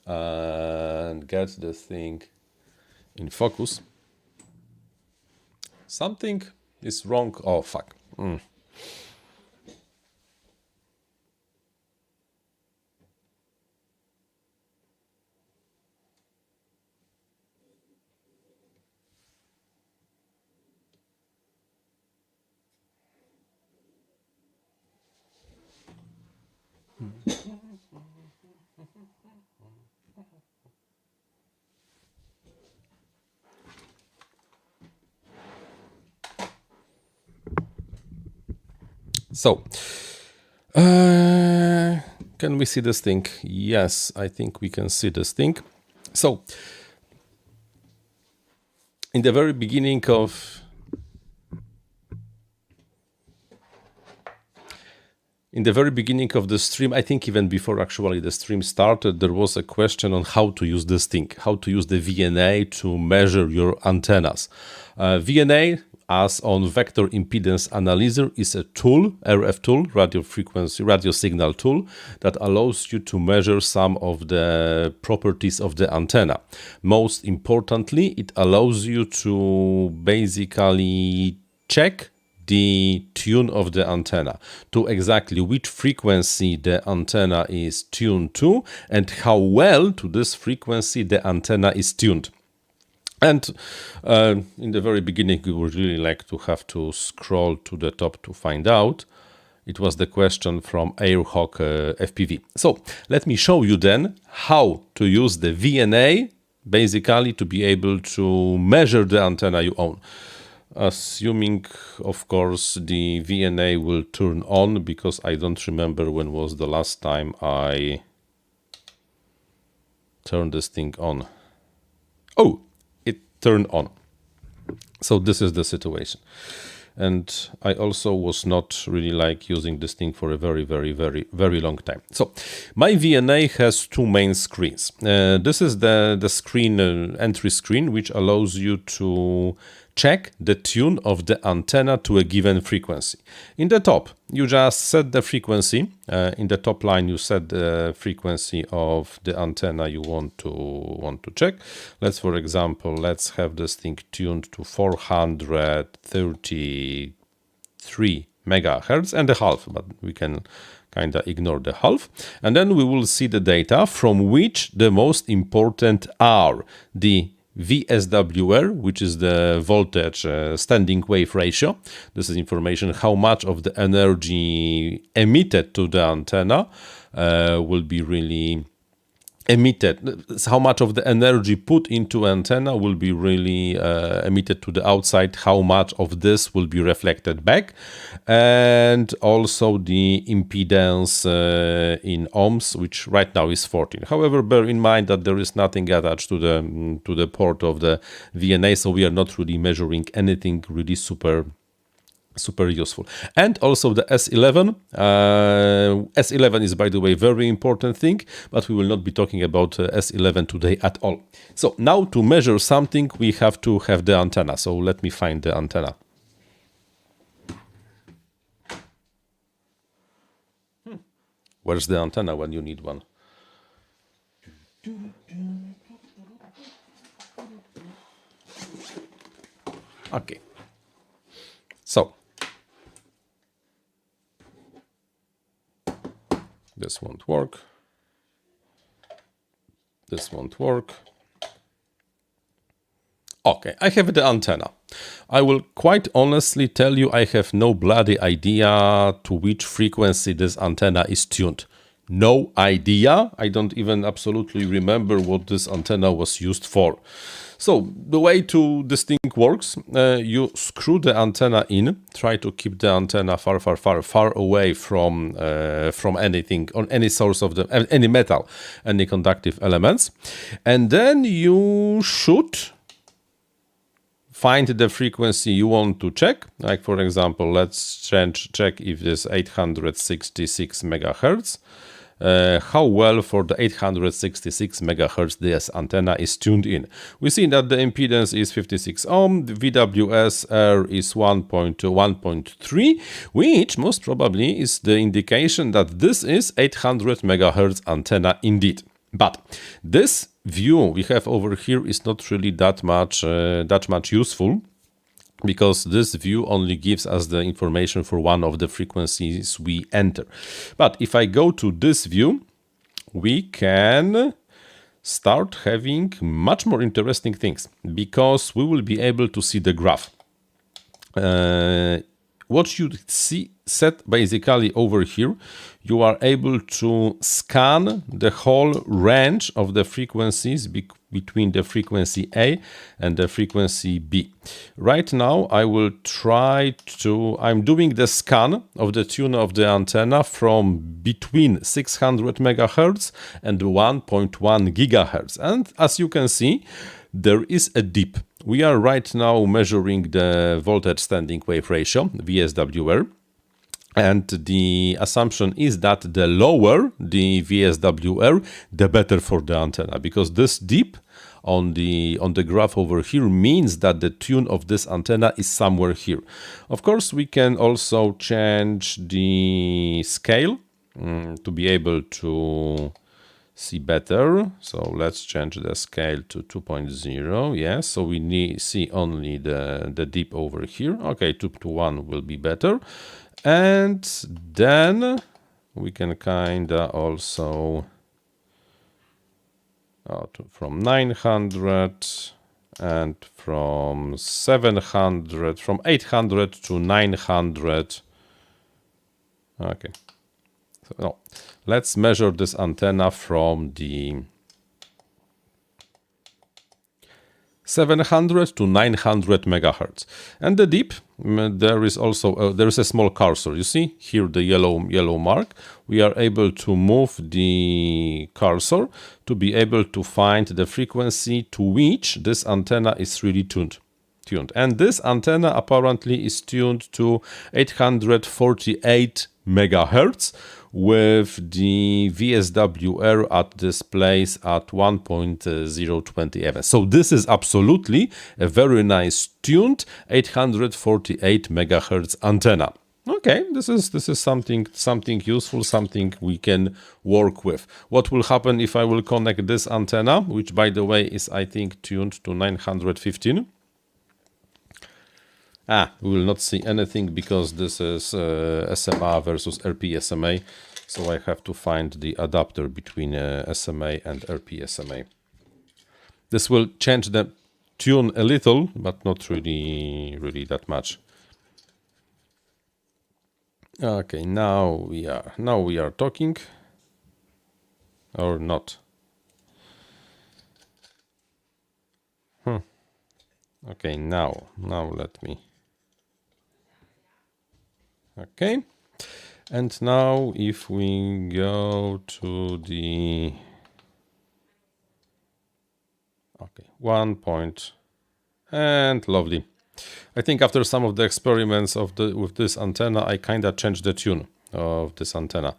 and get the thing in focus, something is wrong. Oh, fuck. So, can we see this thing? Yes, I think we can see this thing. So, in the very beginning of the stream, I think even before actually the stream started, there was a question on how to use this thing, how to use the VNA to measure your antennas. VNA, as on vector impedance analyzer, is a tool, RF tool, radio signal tool, that allows you to measure some of the properties of the antenna. Most importantly, it allows you to basically check the tune of the antenna, to exactly which frequency the antenna is tuned to and how well to this frequency the antenna is tuned. And in the very beginning, we would really like to have to scroll to the top to find out. It was the question from Airhawk FPV. So let me show you then how to use the VNA basically to be able to measure the antenna you own. Assuming, of course, the VNA will turn on, because I don't remember when was the last time I turned this thing on. Oh, it turned on. So this is the situation. And I also was not really like using this thing for a very long time. So my VNA has two main screens. This is the screen, entry screen, which allows you to check the tune of the antenna to a given frequency. In the top, you just set the frequency. In the top line, you set the frequency of the antenna you want to check. For example, let's have this thing tuned to 433 megahertz and a half, but we can kind of ignore the half. And then we will see the data from which the most important are the VSWR, which is the voltage standing wave ratio. This is information how much of the energy emitted to the antenna will be really emitted, how much of the energy put into antenna will be really emitted to the outside, how much of this will be reflected back, and also the impedance in ohms, which right now is 14. However, bear in mind that there is nothing attached to the port of the VNA, so we are not really measuring anything really super useful. And also the S11. S11 is, by the way, very important thing, but we will not be talking about S11 today at all. So now to measure something, we have to have the antenna. So let me find the antenna. Where's the antenna when you need one? Okay. So this won't work. This won't work. Okay, I have the antenna. I will quite honestly tell you I have no bloody idea to which frequency this antenna is tuned. No idea. I don't even absolutely remember what this antenna was used for. So the way this thing works, you screw the antenna in, try to keep the antenna far away from anything, or any source of any metal, any conductive elements, and then you should find the frequency you want to check. Like for example, let's check if this 866 megahertz. How well for the 866 megahertz this antenna is tuned in. We see that the impedance is 56 ohm, the VWS-R is 1.3, which most probably is the indication that this is 800 megahertz antenna indeed. But this view we have over here is not really that much useful, because this view only gives us the information for one of the frequencies we enter. But if I go to this view, we can start having much more interesting things, because we will be able to see the graph. What you see set basically over here, you are able to scan the whole range of the frequencies between the frequency A and the frequency B. Right now I will try to, I'm doing the scan of the tune of the antenna from between 600 megahertz and 1.1 gigahertz. And as you can see, there is a dip. We are right now measuring the voltage standing wave ratio, VSWR. And the assumption is that the lower the VSWR, the better for the antenna, because this dip on the graph over here means that the tune of this antenna is somewhere here. Of course, we can also change the scale to be able to see better. So let's change the scale to 2.0. Yes, so we see only the dip over here. Okay, 2 to 1 will be better. And then we can kinda also from 900 and from 700, from 800 to 900. Okay, so no, let's measure this antenna from the 700 to 900 megahertz. And the dip, there is also there is a small cursor. You see here the yellow mark. We are able to move the cursor to be able to find the frequency to which this antenna is really tuned. And this antenna apparently is tuned to 848 megahertz with the VSWR at this place at 1.027. So this is absolutely a very nice tuned 848 megahertz antenna. Okay, this is something useful, something we can work with. What will happen if I will connect this antenna, which by the way is I think tuned to 915? We will not see anything because this is SMA versus RP-SMA. So I have to find the adapter between SMA and RP-SMA. This will change the tune a little, but not really that much. Okay, now we are talking, or not. Okay, now let me. Okay, and now if we go to the 1 point, and lovely. I think after some of the experiments with this antenna, I kind of changed the tune of this antenna.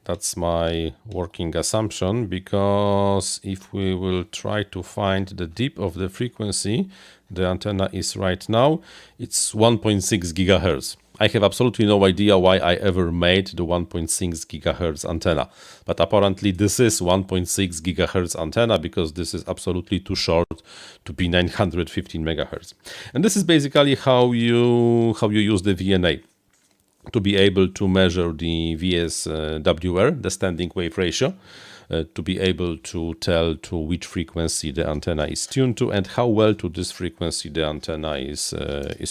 That's my working assumption, because if we will try to find the dip of the frequency the antenna is right now, it's 1.6 gigahertz. I have absolutely no idea why I ever made the 1.6 gigahertz antenna, but apparently this is 1.6 gigahertz antenna because this is absolutely too short to be 915 megahertz. And this is basically how you use the VNA to be able to measure the VSWR, the standing wave ratio, to be able to tell to which frequency the antenna is tuned to and how well to this frequency the antenna is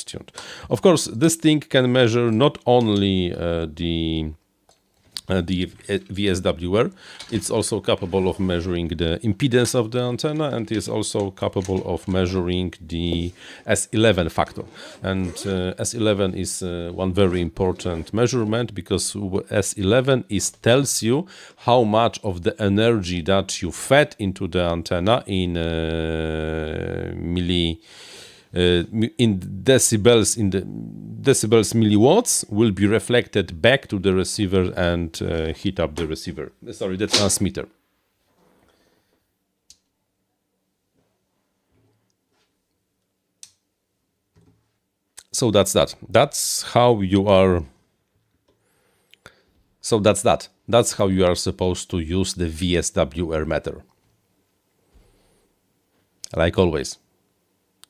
tuned. Of course, this thing can measure not only the VSWR, it's also capable of measuring the impedance of the antenna, and is also capable of measuring the S11 factor. And S11 is one very important measurement, because S11 tells you how much of the energy that you fed into the antenna in decibels, milliwatts, will be reflected back to the receiver and heat up the receiver. Sorry, the transmitter. So that's that. That's how you are. So that's that. That's how you are supposed to use the VSWR meter. Like always.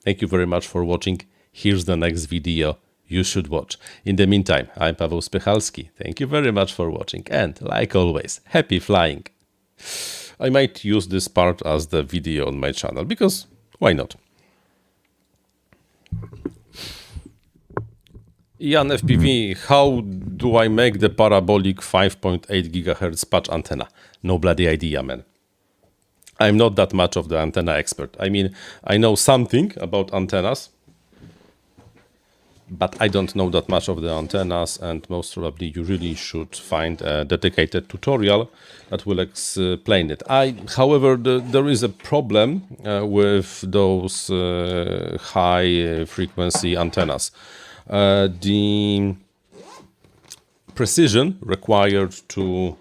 Thank you very much for watching. Here's the next video you should watch. In the meantime, I'm Paweł Spychalski. Thank you very much for watching, and like always, happy flying. I might use this part as the video on my channel, because why not? Jan FPV, how do I make the parabolic 5.8 GHz patch antenna? No bloody idea, man. I'm not that much of the antenna expert. I mean, I know something about antennas, but I don't know that much of the antennas, and most probably you really should find a dedicated tutorial that will explain it. However, there is a problem with those high frequency antennas. The precision required to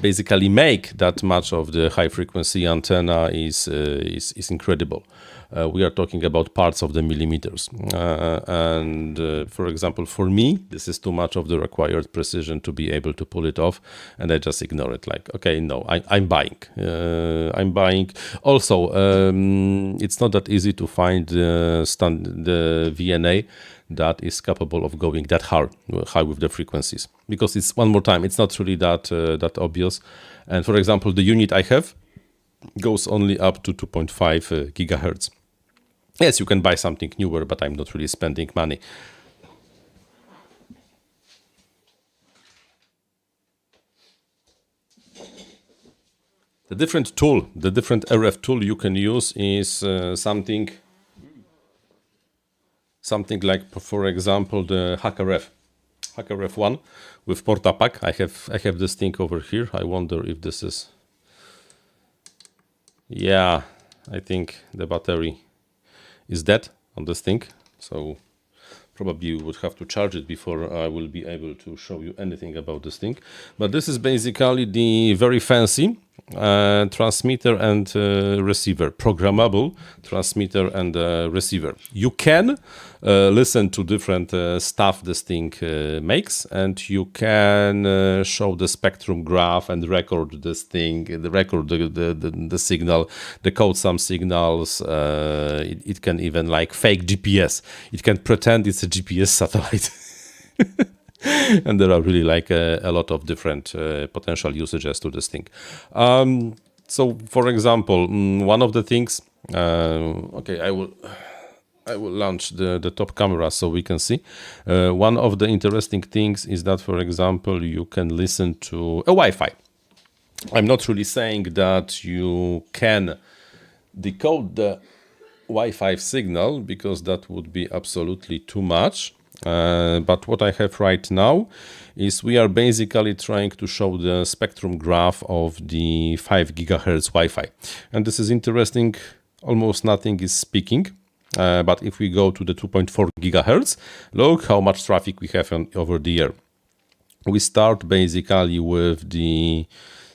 basically make that much of the high frequency antenna is incredible. We are talking about parts of the millimeters. For example, for me, this is too much of the required precision to be able to pull it off, and I just ignore it. Like, okay, no, I'm buying. I'm buying. Also, it's not that easy to find the VNA that is capable of going that high with the frequencies, because it's, one more time, it's not really that obvious. And for example, the unit I have goes only up to 2.5 gigahertz. Yes, you can buy something newer, but I'm not really spending money. The different RF tool you can use is something like, for example, the HackRF One with Portapack. I have this thing over here. I wonder if this is... Yeah, I think the battery is dead on this thing, so probably you would have to charge it before I will be able to show you anything about this thing. But this is basically the very fancy transmitter and receiver, programmable transmitter and receiver. You can listen to different stuff this thing makes, and you can show the spectrum graph and record this thing, record the signal, decode some signals. It can even like fake GPS. It can pretend it's a GPS satellite. And there are really like a lot of different potential usages to this thing. So, for example, one of the things, okay, I will launch the top camera so we can see. One of the interesting things is that, for example, you can listen to a Wi-Fi. I'm not really saying that you can decode the Wi-Fi signal, because that would be absolutely too much. But what I have right now is we are basically trying to show the spectrum graph of the 5 gigahertz Wi-Fi. And this is interesting. Almost nothing is speaking. But if we go to the 2.4 gigahertz, look how much traffic we have over the air. We start basically with the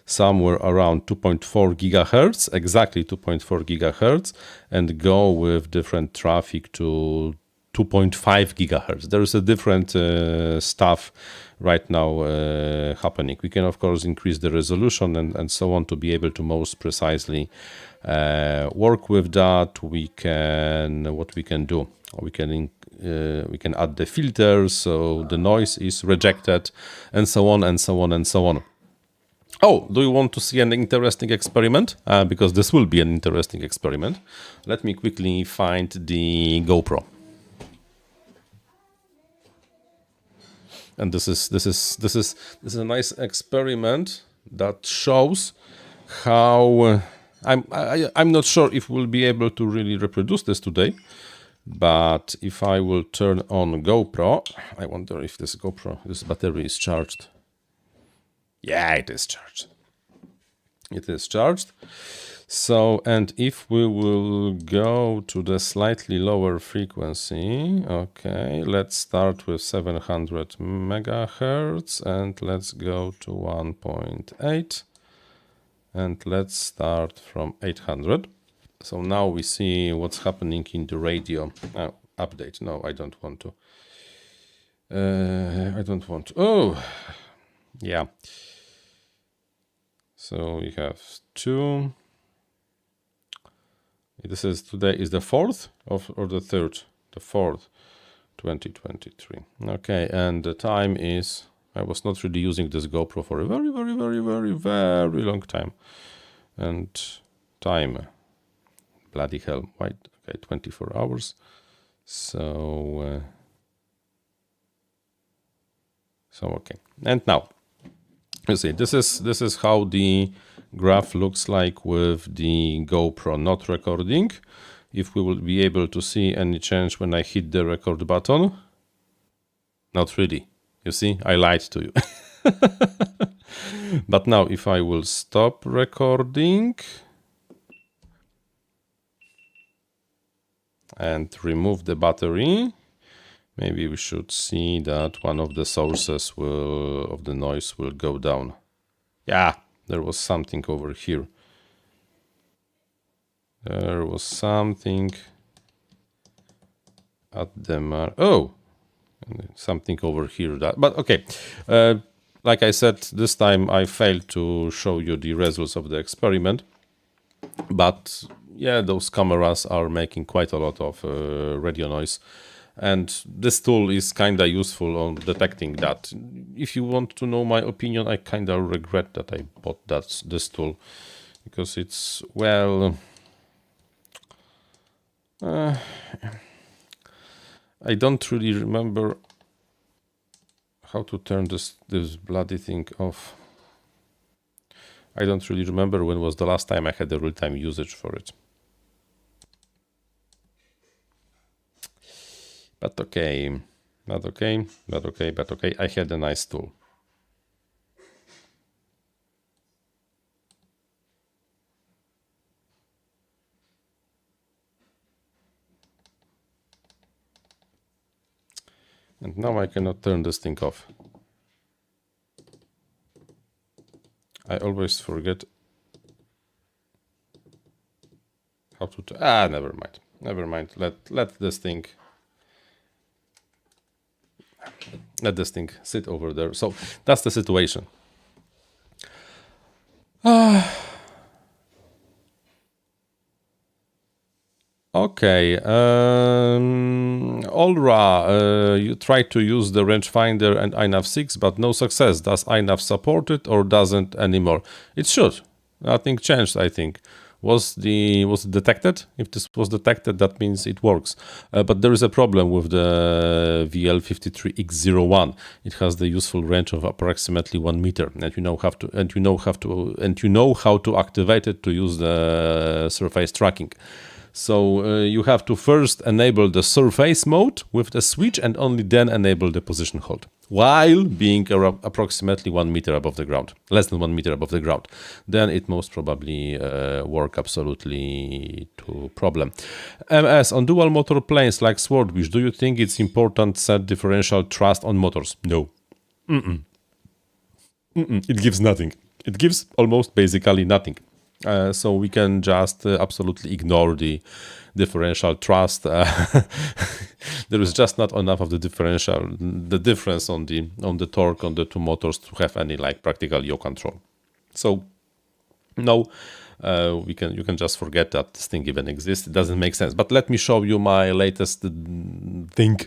somewhere around 2.4 gigahertz, exactly 2.4 gigahertz, and go with different traffic to 2.5 gigahertz. There is a different stuff right now happening. We can, of course, increase the resolution and so on to be able to most precisely work with that. We can, what we can do, we can add the filters so the noise is rejected, and so on and so on and so on. Oh, do you want to see an interesting experiment? Because this will be an interesting experiment. Let me quickly find the GoPro. And this is a nice experiment that shows how I'm not sure if we'll be able to really reproduce this today, but if I will turn on GoPro, I wonder if this battery is charged. Yeah, it is charged. It is charged. So, and if we will go to the slightly lower frequency, okay, let's start with 700 megahertz and let's go to 1.8 and let's start from 800. So now we see what's happening in the radio. Update. No, I don't want to. I don't want to. Oh, yeah. So we have 2. This is today is the 4th or the 3rd? The 4th, 2023. Okay, and the time is, I was not really using this GoPro for a very long time. And time, bloody hell, right? Okay, 24 hours. So okay. And now, you see, this is how the graph looks like with the GoPro not recording. If we will be able to see any change when I hit the record button. Not really. You see, I lied to you. But now if I will stop recording and remove the battery, maybe we should see that one of the sources of the noise will go down. Yeah, there was something over here. There was something at the something over here. But okay. Like I said, this time I failed to show you the results of the experiment. But yeah, those cameras are making quite a lot of radio noise. And this tool is kind of useful on detecting that. If you want to know my opinion, I kind of regret that I bought this tool. Because it's, well... I don't really remember how to turn this bloody thing off. I don't really remember when was the last time I had a real-time usage for it. But okay, but okay, but okay, but okay, I had a nice tool. And now I cannot turn this thing off. I always forget how to... never mind. Never mind. Let this thing... Let this thing sit over there. So that's the situation. Okay, Olra, you tried to use the rangefinder and INAV 6, but no success. Does INAV support it or doesn't anymore? It should. Nothing changed, I think. Was it detected? If this was detected, that means it works. But there is a problem with the VL53X01. It has the useful range of approximately 1 meter, and you know how to activate it to use the surface tracking. So you have to first enable the surface mode with the switch and only then enable the position hold while being approximately 1 meter above the ground, less than 1 meter above the ground. Then it most probably work absolutely to problem. MS, on dual motor planes like Swordfish, do you think it's important to set differential thrust on motors? No. It gives nothing. It gives almost basically nothing. So we can just absolutely ignore the differential thrust. There is just not enough of the difference on the torque on the two motors to have any practical yaw control. So no, you can just forget that this thing even exists. It doesn't make sense. But let me show you my latest thing.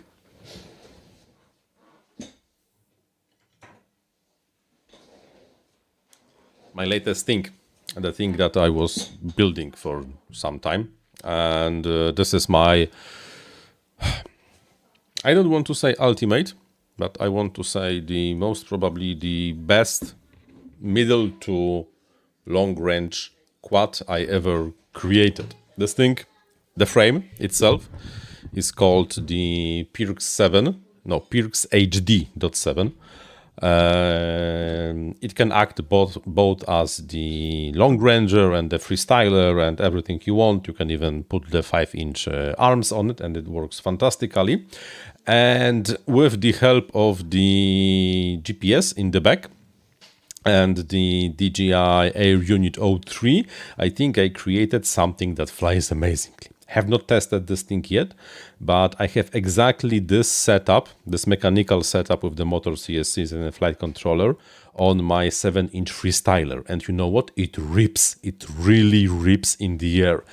The thing that I was building for some time, and this is my, I don't want to say ultimate, but I want to say the most probably the best middle to long range quad I ever created. This thing, the frame itself, is called the Pirx HD.7. It can act both as the long ranger and the freestyler and everything you want. You can even put the 5-inch arms on it and it works fantastically. And with the help of the GPS in the back and the DJI Air Unit 03, I think I created something that flies amazingly. Have not tested this thing yet, but I have exactly this setup, this mechanical setup with the motor CSCs and a flight controller on my 7-inch freestyler. And you know what? It rips. It really rips in the air.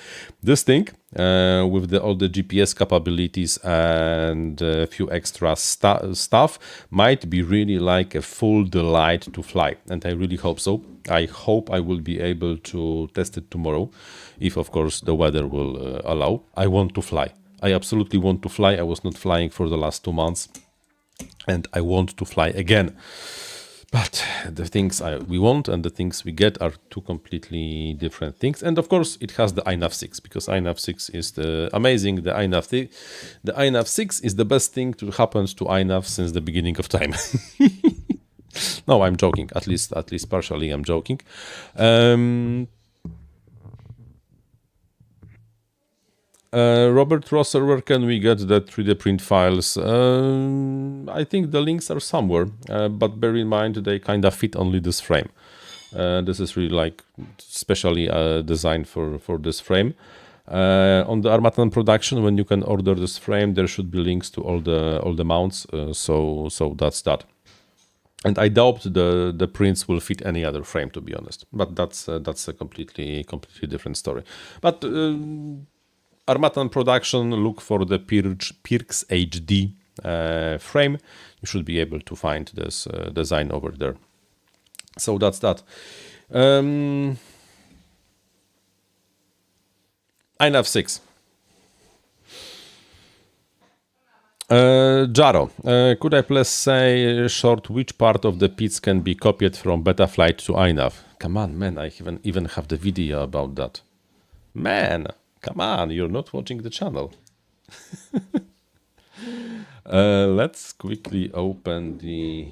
This thing, with all the GPS capabilities and a few extra stuff, might be really like a full delight to fly. And I really hope so. I hope I will be able to test it tomorrow, if of course the weather will allow. I want to fly. I absolutely want to fly. I was not flying for the last 2 months and I want to fly again. But the things we want and the things we get are two completely different things. And of course, it has the INAV 6 because INAV 6 is amazing. The INAV 6 is the best thing to happen to INAV since the beginning of time. No, I'm joking. At least partially, I'm joking. Robert Rosser, where can we get the 3D print files? I think the links are somewhere, but bear in mind they kind of fit only this frame. This is really like specially designed for this frame. On the Armatan production, when you can order this frame, there should be links to all the mounts. So that's that. And I doubt the prints will fit any other frame, to be honest. But that's a completely different story. But Armatan production, look for the Pirx HD frame. You should be able to find this design over there. So that's that. INAV 6. Gyro, could I please say short which part of the PIDs can be copied from Betaflight to INAV? Come on, man, I even have the video about that. Man, come on, you're not watching the channel. Let's quickly open the...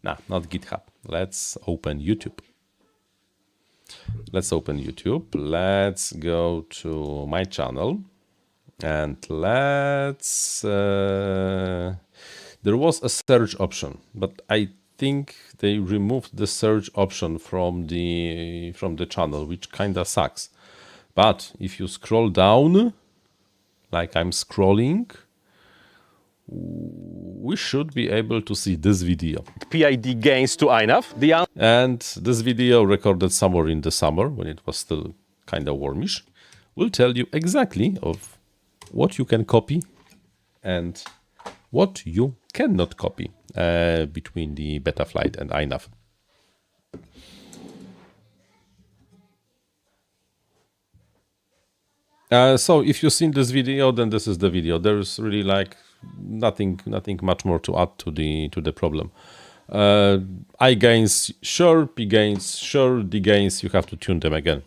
Nah, not GitHub. Let's open YouTube. Let's go to my channel. And let's... there was a search option, but I think they removed the search option from the channel, which kind of sucks. But if you scroll down, like I'm scrolling, we should be able to see this video. PID gains to INAV. And this video, recorded somewhere in the summer when it was still kind of warmish, will tell you exactly of what you can copy and what you cannot copy between the Betaflight and INAV. So if you've seen this video, then this is the video. There's really like nothing much more to add to the problem. I gains sure, P gains sure, D gains you have to tune them again.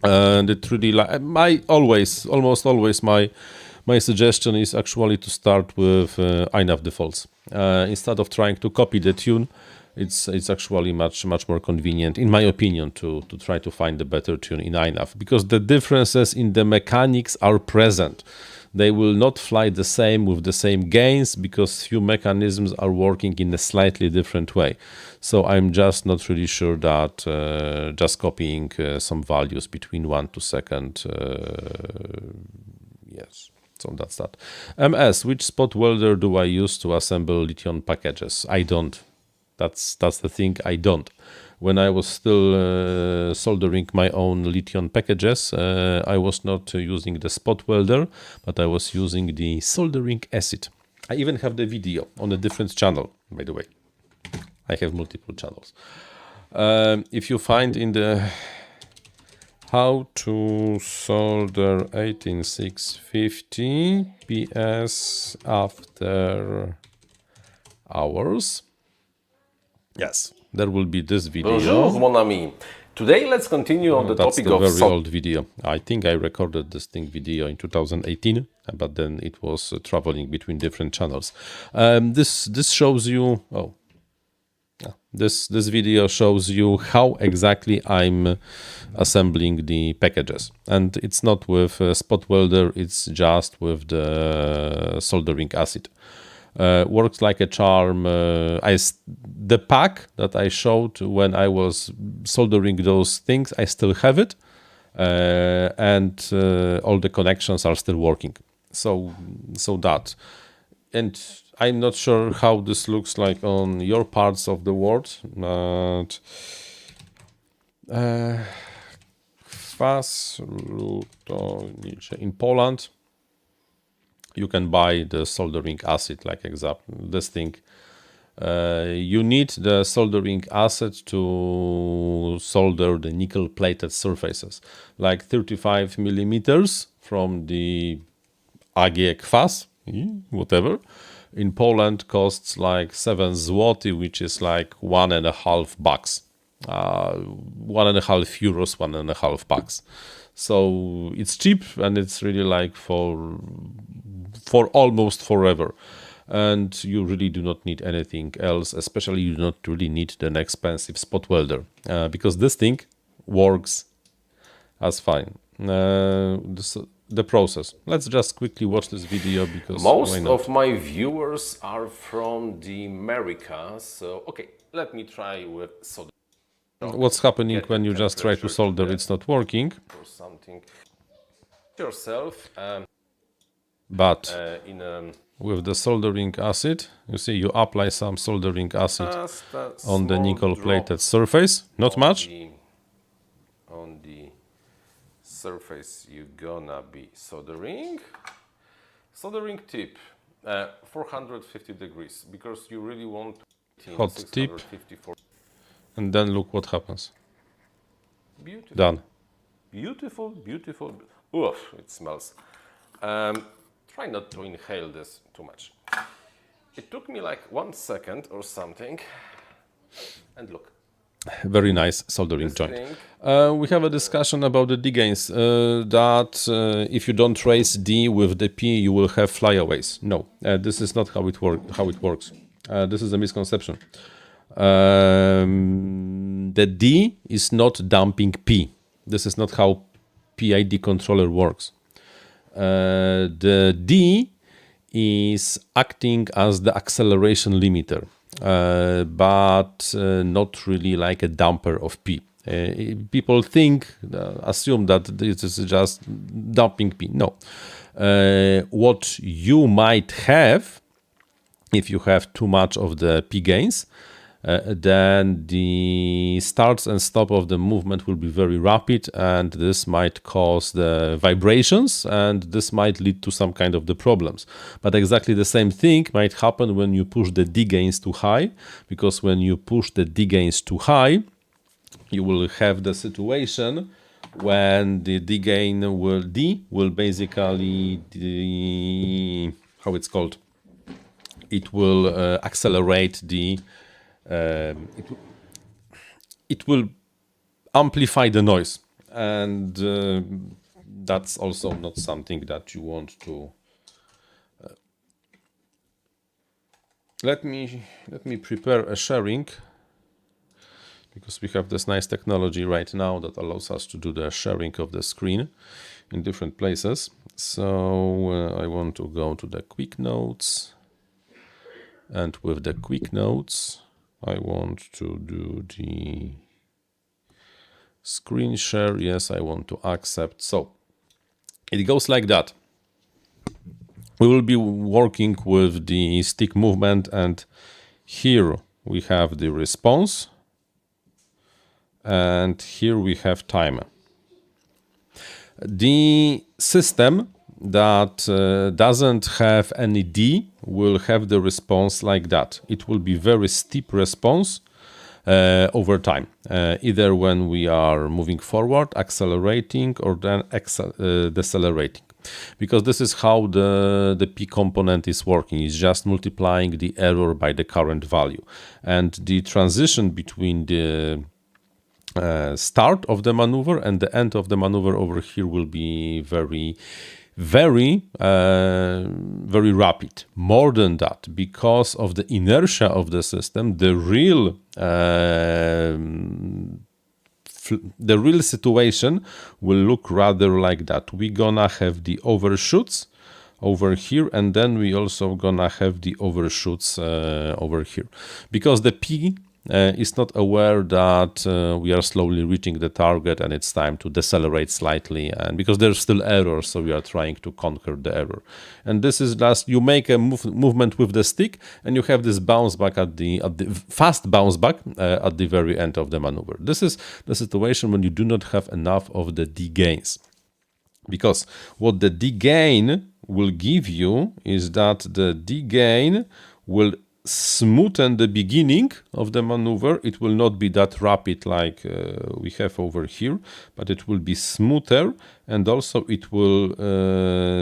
And it really almost always my suggestion is actually to start with INAV defaults instead of trying to copy the tune. It's actually much more convenient, in my opinion, to try to find the better tune in INAV, because the differences in the mechanics are present. They will not fly the same with the same gains because few mechanisms are working in a slightly different way. So I'm just not really sure that just copying some values between 1 to second, yes. So that's that. MS, which spot welder do I use to assemble lithium packages? I don't. That's the thing, I don't. When I was still soldering my own lithium packages, I was not using the spot welder, but I was using the soldering acid. I even have the video on a different channel, by the way. I have multiple channels. If you find in the how to solder 18650 PS after hours, yes, there will be this video. Bonjour, mon ami. Today, let's continue on the topic of... That's a very old video. I think I recorded this video in 2018, but then it was traveling between different channels. This shows you... Oh, this video shows you how exactly I'm assembling the packages. And it's not with spot welder, it's just with the soldering acid. Works like a charm. The pack that I showed when I was soldering those things, I still have it, and all the connections are still working. So that, and I'm not sure how this looks like on your parts of the world, but in Poland, you can buy the soldering acid, like example, this thing. You need the soldering acid to solder the nickel plated surfaces, like 35 millimeters from the AG kwas, whatever, in Poland costs like 7 zloty, which is like $1.50. 1.5 euros, 1.5 bucks. So it's cheap and it's really like for almost forever. And you really do not need anything else, especially you do not really need an expensive spot welder because this thing works as fine. The process. Let's just quickly watch this video because most of my viewers are from the Americas. So okay, let me try with soldering. What's happening when you just try to solder? It's not working. Or something yourself. But with the soldering acid, you see, you apply some soldering acid on the nickel-plated surface. Not much. On the surface, you're gonna be soldering. Soldering tip, 450 degrees, because you really want hot tip. And then look what happens. Beautiful. Done. Beautiful, beautiful. Oof, it smells. Try not to inhale this too much. It took me like 1 second or something. And look. Very nice soldering joint. We have a discussion about the D gains, that if you don't trace D with the P, you will have flyaways. No, this is not how it works. This is a misconception. The D is not dumping P. This is not how PID controller works. The D is acting as the acceleration limiter, but not really like a damper of P. People assume that this is just dumping P. No. What you might have, if you have too much of the P gains, then the starts and stop of the movement will be very rapid, and this might cause the vibrations, and this might lead to some kind of the problems. But exactly the same thing might happen when you push the D gains too high, because when you push the D gains too high, you will have the situation when the D will basically, how it's called, it will accelerate the it will amplify the noise, and that's also not something that you want to. Let me prepare a sharing, because we have this nice technology right now that allows us to do the sharing of the screen in different places. So I want to go to the quick notes, and with the quick notes I want to do the screen share. Yes, I want to accept. So it goes like that. We will be working with the stick movement, and here we have the response, and here we have time. The system that doesn't have any D will have the response like that. It will be very steep response over time, either when we are moving forward, accelerating, or then decelerating. Because this is how the P component is working. It's just multiplying the error by the current value. And the transition between the start of the maneuver and the end of the maneuver over here will be very rapid. More than that, because of the inertia of the system, the real situation will look rather like that. We're gonna have the overshoots over here, and then we also gonna have the overshoots over here, because the P is not aware that we are slowly reaching the target and it's time to decelerate slightly, and because there's still error, so we are trying to conquer the error. And this is just, you make a movement with the stick, and you have this bounce back at the fast bounce back at the very end of the maneuver. This is the situation when you do not have enough of the D gains, because what the D gain will give you is that the D gain will smoothen the beginning of the maneuver. It will not be that rapid like we have over here, but it will be smoother, and also it will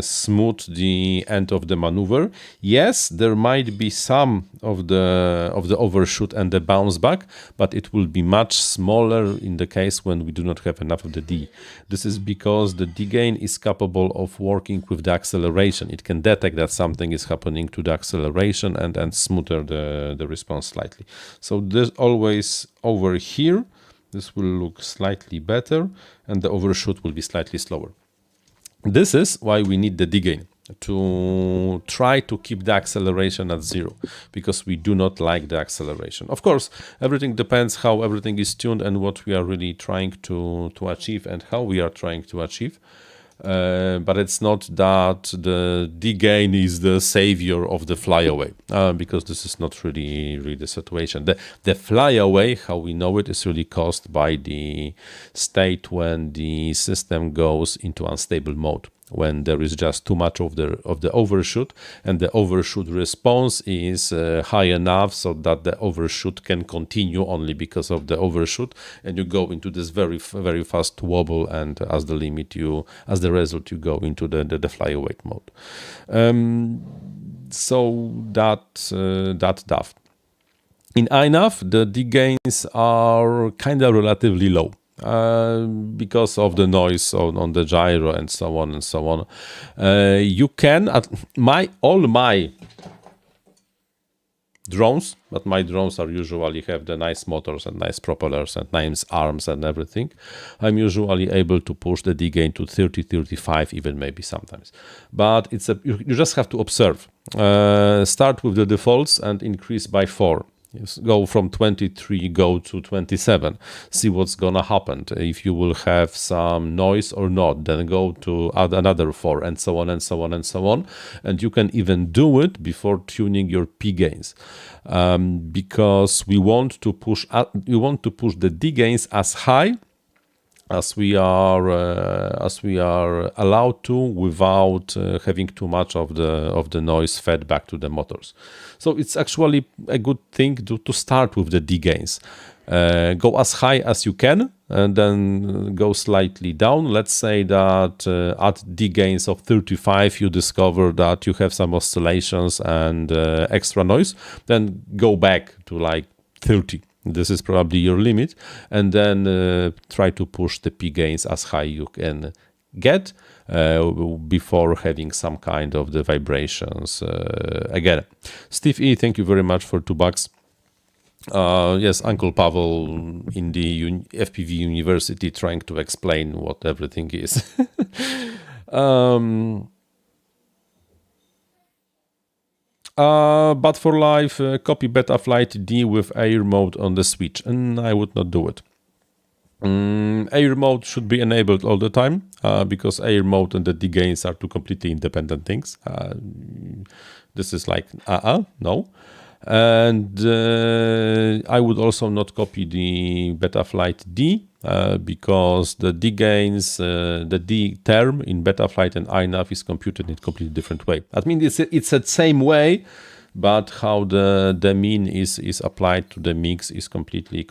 smooth the end of the maneuver. Yes, there might be some of the overshoot and the bounce back, but it will be much smaller in the case when we do not have enough of the D. This is because the D gain is capable of working with the acceleration. It can detect that something is happening to the acceleration and smoother the response slightly. So there's always over here. This will look slightly better, and the overshoot will be slightly slower. This is why we need the D gain, to try to keep the acceleration at 0, because we do not like the acceleration. Of course, everything depends how everything is tuned and what we are really trying to achieve and how we are trying to achieve. But it's not that the D gain is the savior of the flyaway, because this is not really the situation. The flyaway, how we know it, is really caused by the state when the system goes into unstable mode, when there is just too much of the overshoot, and the overshoot response is high enough so that the overshoot can continue only because of the overshoot, and you go into this very fast wobble, and as the result you go into the flyaway mode. So that daft. In INAV, the D gains are kind of relatively low. Because of the noise on the gyro and so on and so on. You can, all my drones, but my drones are usually have the nice motors and nice propellers and nice arms and everything. I'm usually able to push the D gain to 30, 35, even maybe sometimes. But you just have to observe. Start with the defaults and increase by 4. Go from 23, go to 27. See what's gonna happen. If you will have some noise or not, then go to add another 4, and so on and so on and so on. And you can even do it before tuning your P gains, because we want to push the D gains as high as we are allowed to, without having too much of the noise fed back to the motors. So it's actually a good thing to start with the D gains. Go as high as you can, and then go slightly down. Let's say that at D gains of 35 you discover that you have some oscillations and extra noise, then go back to like 30. This is probably your limit, and then try to push the P gains as high you can get before having some kind of the vibrations again. Steve E, thank you very much for $2. Yes, Uncle Pavel in the FPV University trying to explain what everything is. But for life, copy Betaflight D with air mode on the switch, and I would not do it. Air mode should be enabled all the time, because air mode and the D gains are two completely independent things. This is like, no. And I would also not copy the Betaflight D, because the D gains, the D term in Betaflight and INAV is computed in a completely different way. I mean, it's the same way, but how the mean is applied to the mix is completely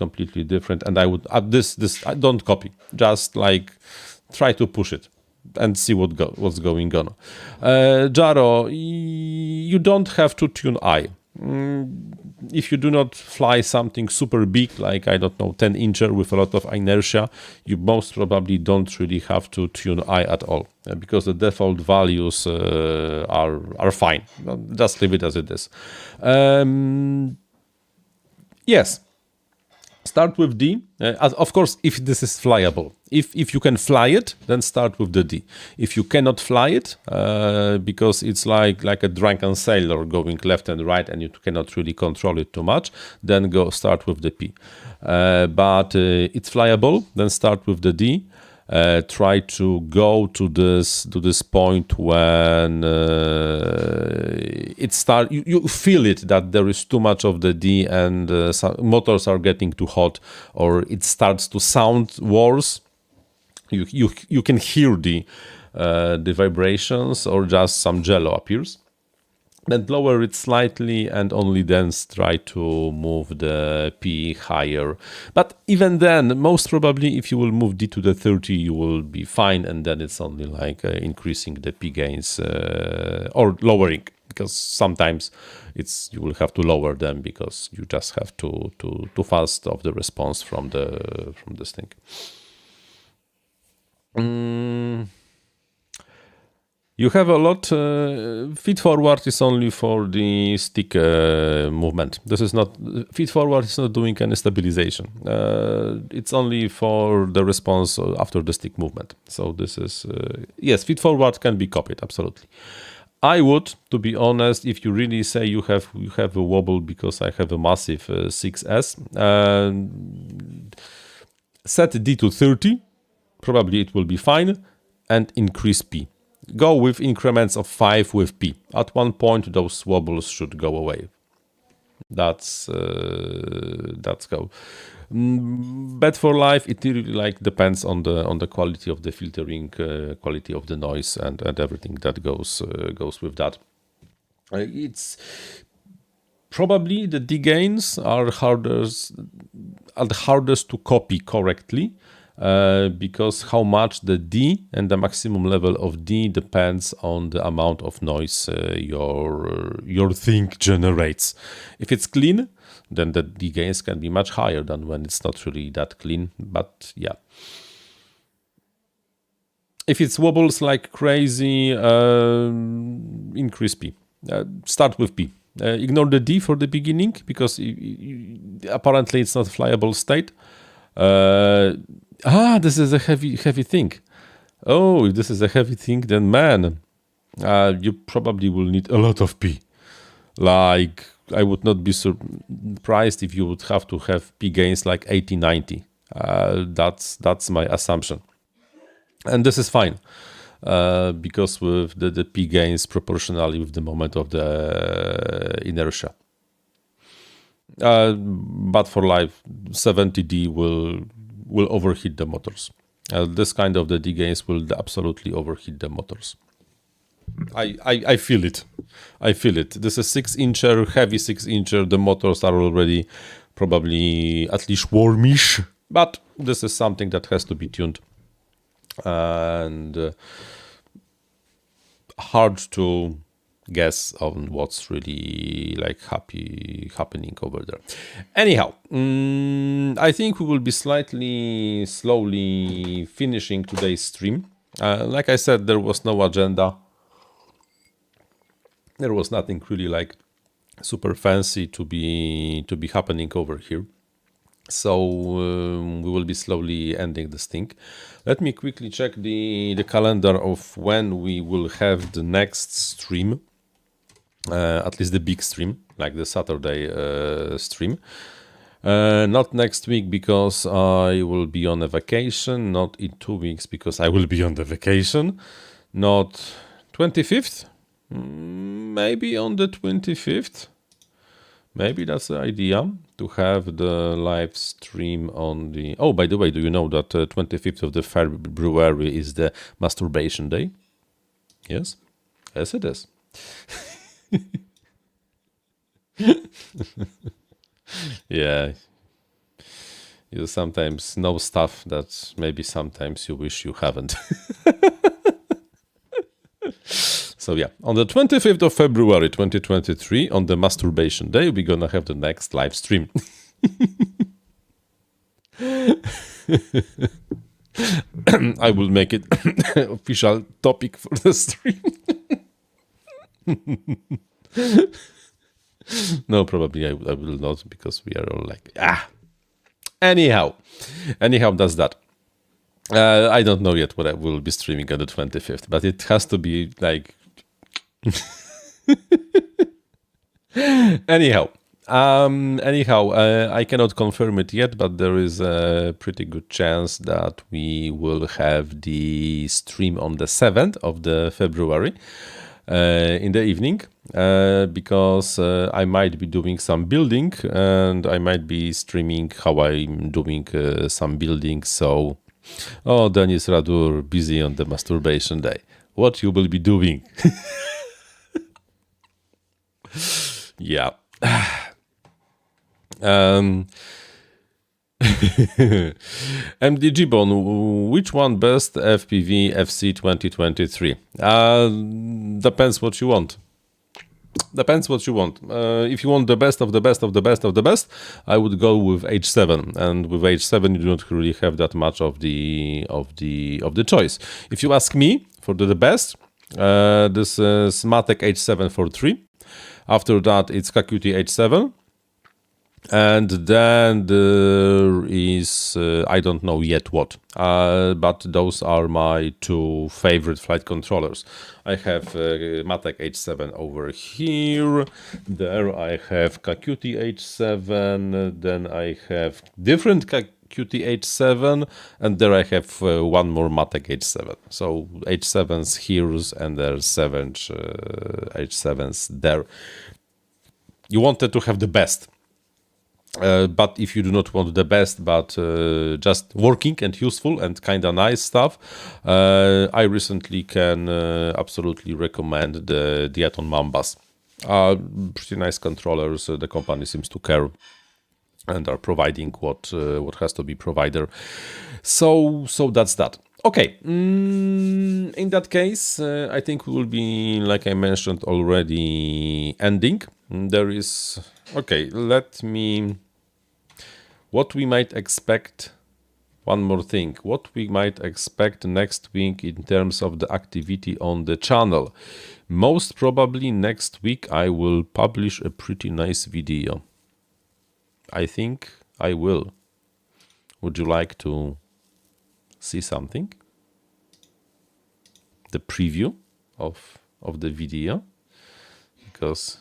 different. And I would this I don't copy, just like try to push it and see what's going on. Gyro, you don't have to tune I. If you do not fly something super big, like, I don't know, 10-incher with a lot of inertia, you most probably don't really have to tune I at all, because the default values are fine. Just leave it as it is. Yes. Start with D. Of course, if this is flyable. If you can fly it, then start with the D. If you cannot fly it, because it's like a drunken sailor going left and right, and you cannot really control it too much, then go start with the P. But it's flyable, then start with the D. Try to go to this point when it start. You feel it that there is too much of the D, and some motors are getting too hot, or it starts to sound worse. You can hear the vibrations, or just some jello appears. then lower it slightly and only then try to move the P higher. But even then, most probably if you will move D to the 30, you will be fine, and then it's only like increasing the P gains or lowering, because sometimes you will have to lower them because you just have to fast off the response from this thing. You have a lot. Feed forward is only for the stick movement. This is not feed forward is not doing any stabilization. It's only for the response after the stick movement. So this is yes, feed forward can be copied absolutely. I would, to be honest, if you really say you have a wobble because I have a massive 6S, set D to 30. Probably it will be fine, and increase P. Go with increments of 5 with P. At one point, those wobbles should go away. That's go. Bet for life, it really like depends on the quality of the filtering, quality of the noise, and everything that goes with that. It's probably the D gains are the hardest to copy correctly. Because how much the D and the maximum level of D depends on the amount of noise your thing generates. If it's clean, then the D gains can be much higher than when it's not really that clean. But yeah, if it wobbles like crazy, increase P. Start with P. Ignore the D for the beginning because apparently it's not a flyable state. This is a heavy thing. Oh, if this is a heavy thing, then man, you probably will need a lot of P. Like, I would not be surprised if you would have to have P gains like 80, 90. That's my assumption. And this is fine, because with the P gains proportionally with the moment of the inertia. But for life, 70D will overheat the motors. This kind of the D gains will absolutely overheat the motors. I feel it. I feel it. This is 6-incher, heavy 6-incher. The motors are already probably at least warmish, but this is something that has to be tuned. And hard to guess on what's really like happening over there. Anyhow, I think we will be slowly finishing today's stream. Like I said, there was no agenda. There was nothing really like super fancy to be happening over here. So we will be slowly ending this thing. Let me quickly check the calendar of when we will have the next stream. At least the big stream, like the Saturday stream. Not next week because I will be on a vacation. Not in 2 weeks because I will be on the vacation. Not 25th? Maybe on the 25th. Maybe that's the idea, to have the live stream on the... Oh, by the way, do you know that 25th of the February is the Masturbation Day? Yes? Yes, it is. Yeah, you sometimes know stuff that maybe sometimes you wish you haven't. So yeah, on the 25th of February 2023, on the Masturbation Day, we're gonna have the next live stream. I will make it official topic for the stream. No, probably I will not, because we are all like, Anyhow, that's that. I don't know yet what I will be streaming on the 25th, but it has to be like... Anyhow, I cannot confirm it yet, but there is a pretty good chance that we will have the stream on the 7th of the February in the evening, because I might be doing some building and I might be streaming how I'm doing some building. So, Denis Radur, busy on the Masturbation Day. What you will be doing? Yeah. MDG Bone, which one best FPV FC 2023? Depends what you want. Depends what you want. If you want the best of the best of the best of the best, I would go with H7. And with H7, you do not really have that much of the choice. If you ask me for the best, this is Matek H7 for 3. After that, it's Kakuti H7. And then there is, I don't know yet what, but those are my two favorite flight controllers. I have Matek H7 over here, there I have Kakuti H7, then I have different Kakuti H7, and there I have one more Matek H7. So H7s here, and there's 7 H7s there. You wanted to have the best. But if you do not want the best, but just working and useful and kind of nice stuff, I recently can absolutely recommend the Atom Mambas. Pretty nice controllers. The company seems to care and are providing what has to be provided. So that's that. Okay, in that case, I think we will be, like I mentioned already, ending. There is, okay, what we might expect, one more thing, what we might expect next week in terms of the activity on the channel. Most probably next week I will publish a pretty nice video. I think I will. Would you like to see something? The preview of the video, because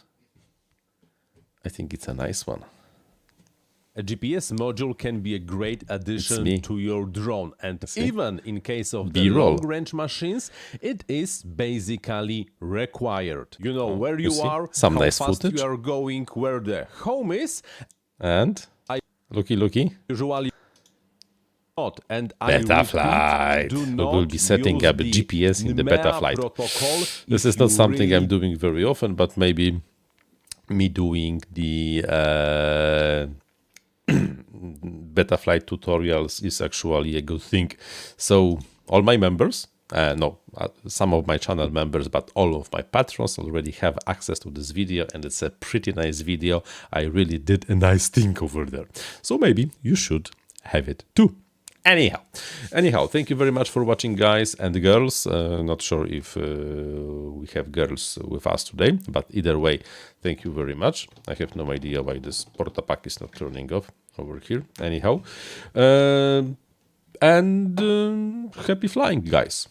I think it's a nice one. A GPS module can be a great addition to your drone, and even in case of the long-range machines, it is basically required. You know where you are, some how nice fast footage. you are going, where the home is, and looky. usually not. And Betaflight. We will be setting up a GPS in the Betaflight. This is not something I'm doing very often, but maybe me doing the Betaflight tutorials is actually a good thing. So all my members, some of my channel members, but all of my patrons already have access to this video, and it's a pretty nice video. I really did a nice thing over there. So maybe you should have it too. Anyhow, thank you very much for watching, guys and girls. Not sure if we have girls with us today, but either way, thank you very much. I have no idea why this Portapack is not turning off over here. Anyhow, and happy flying, guys.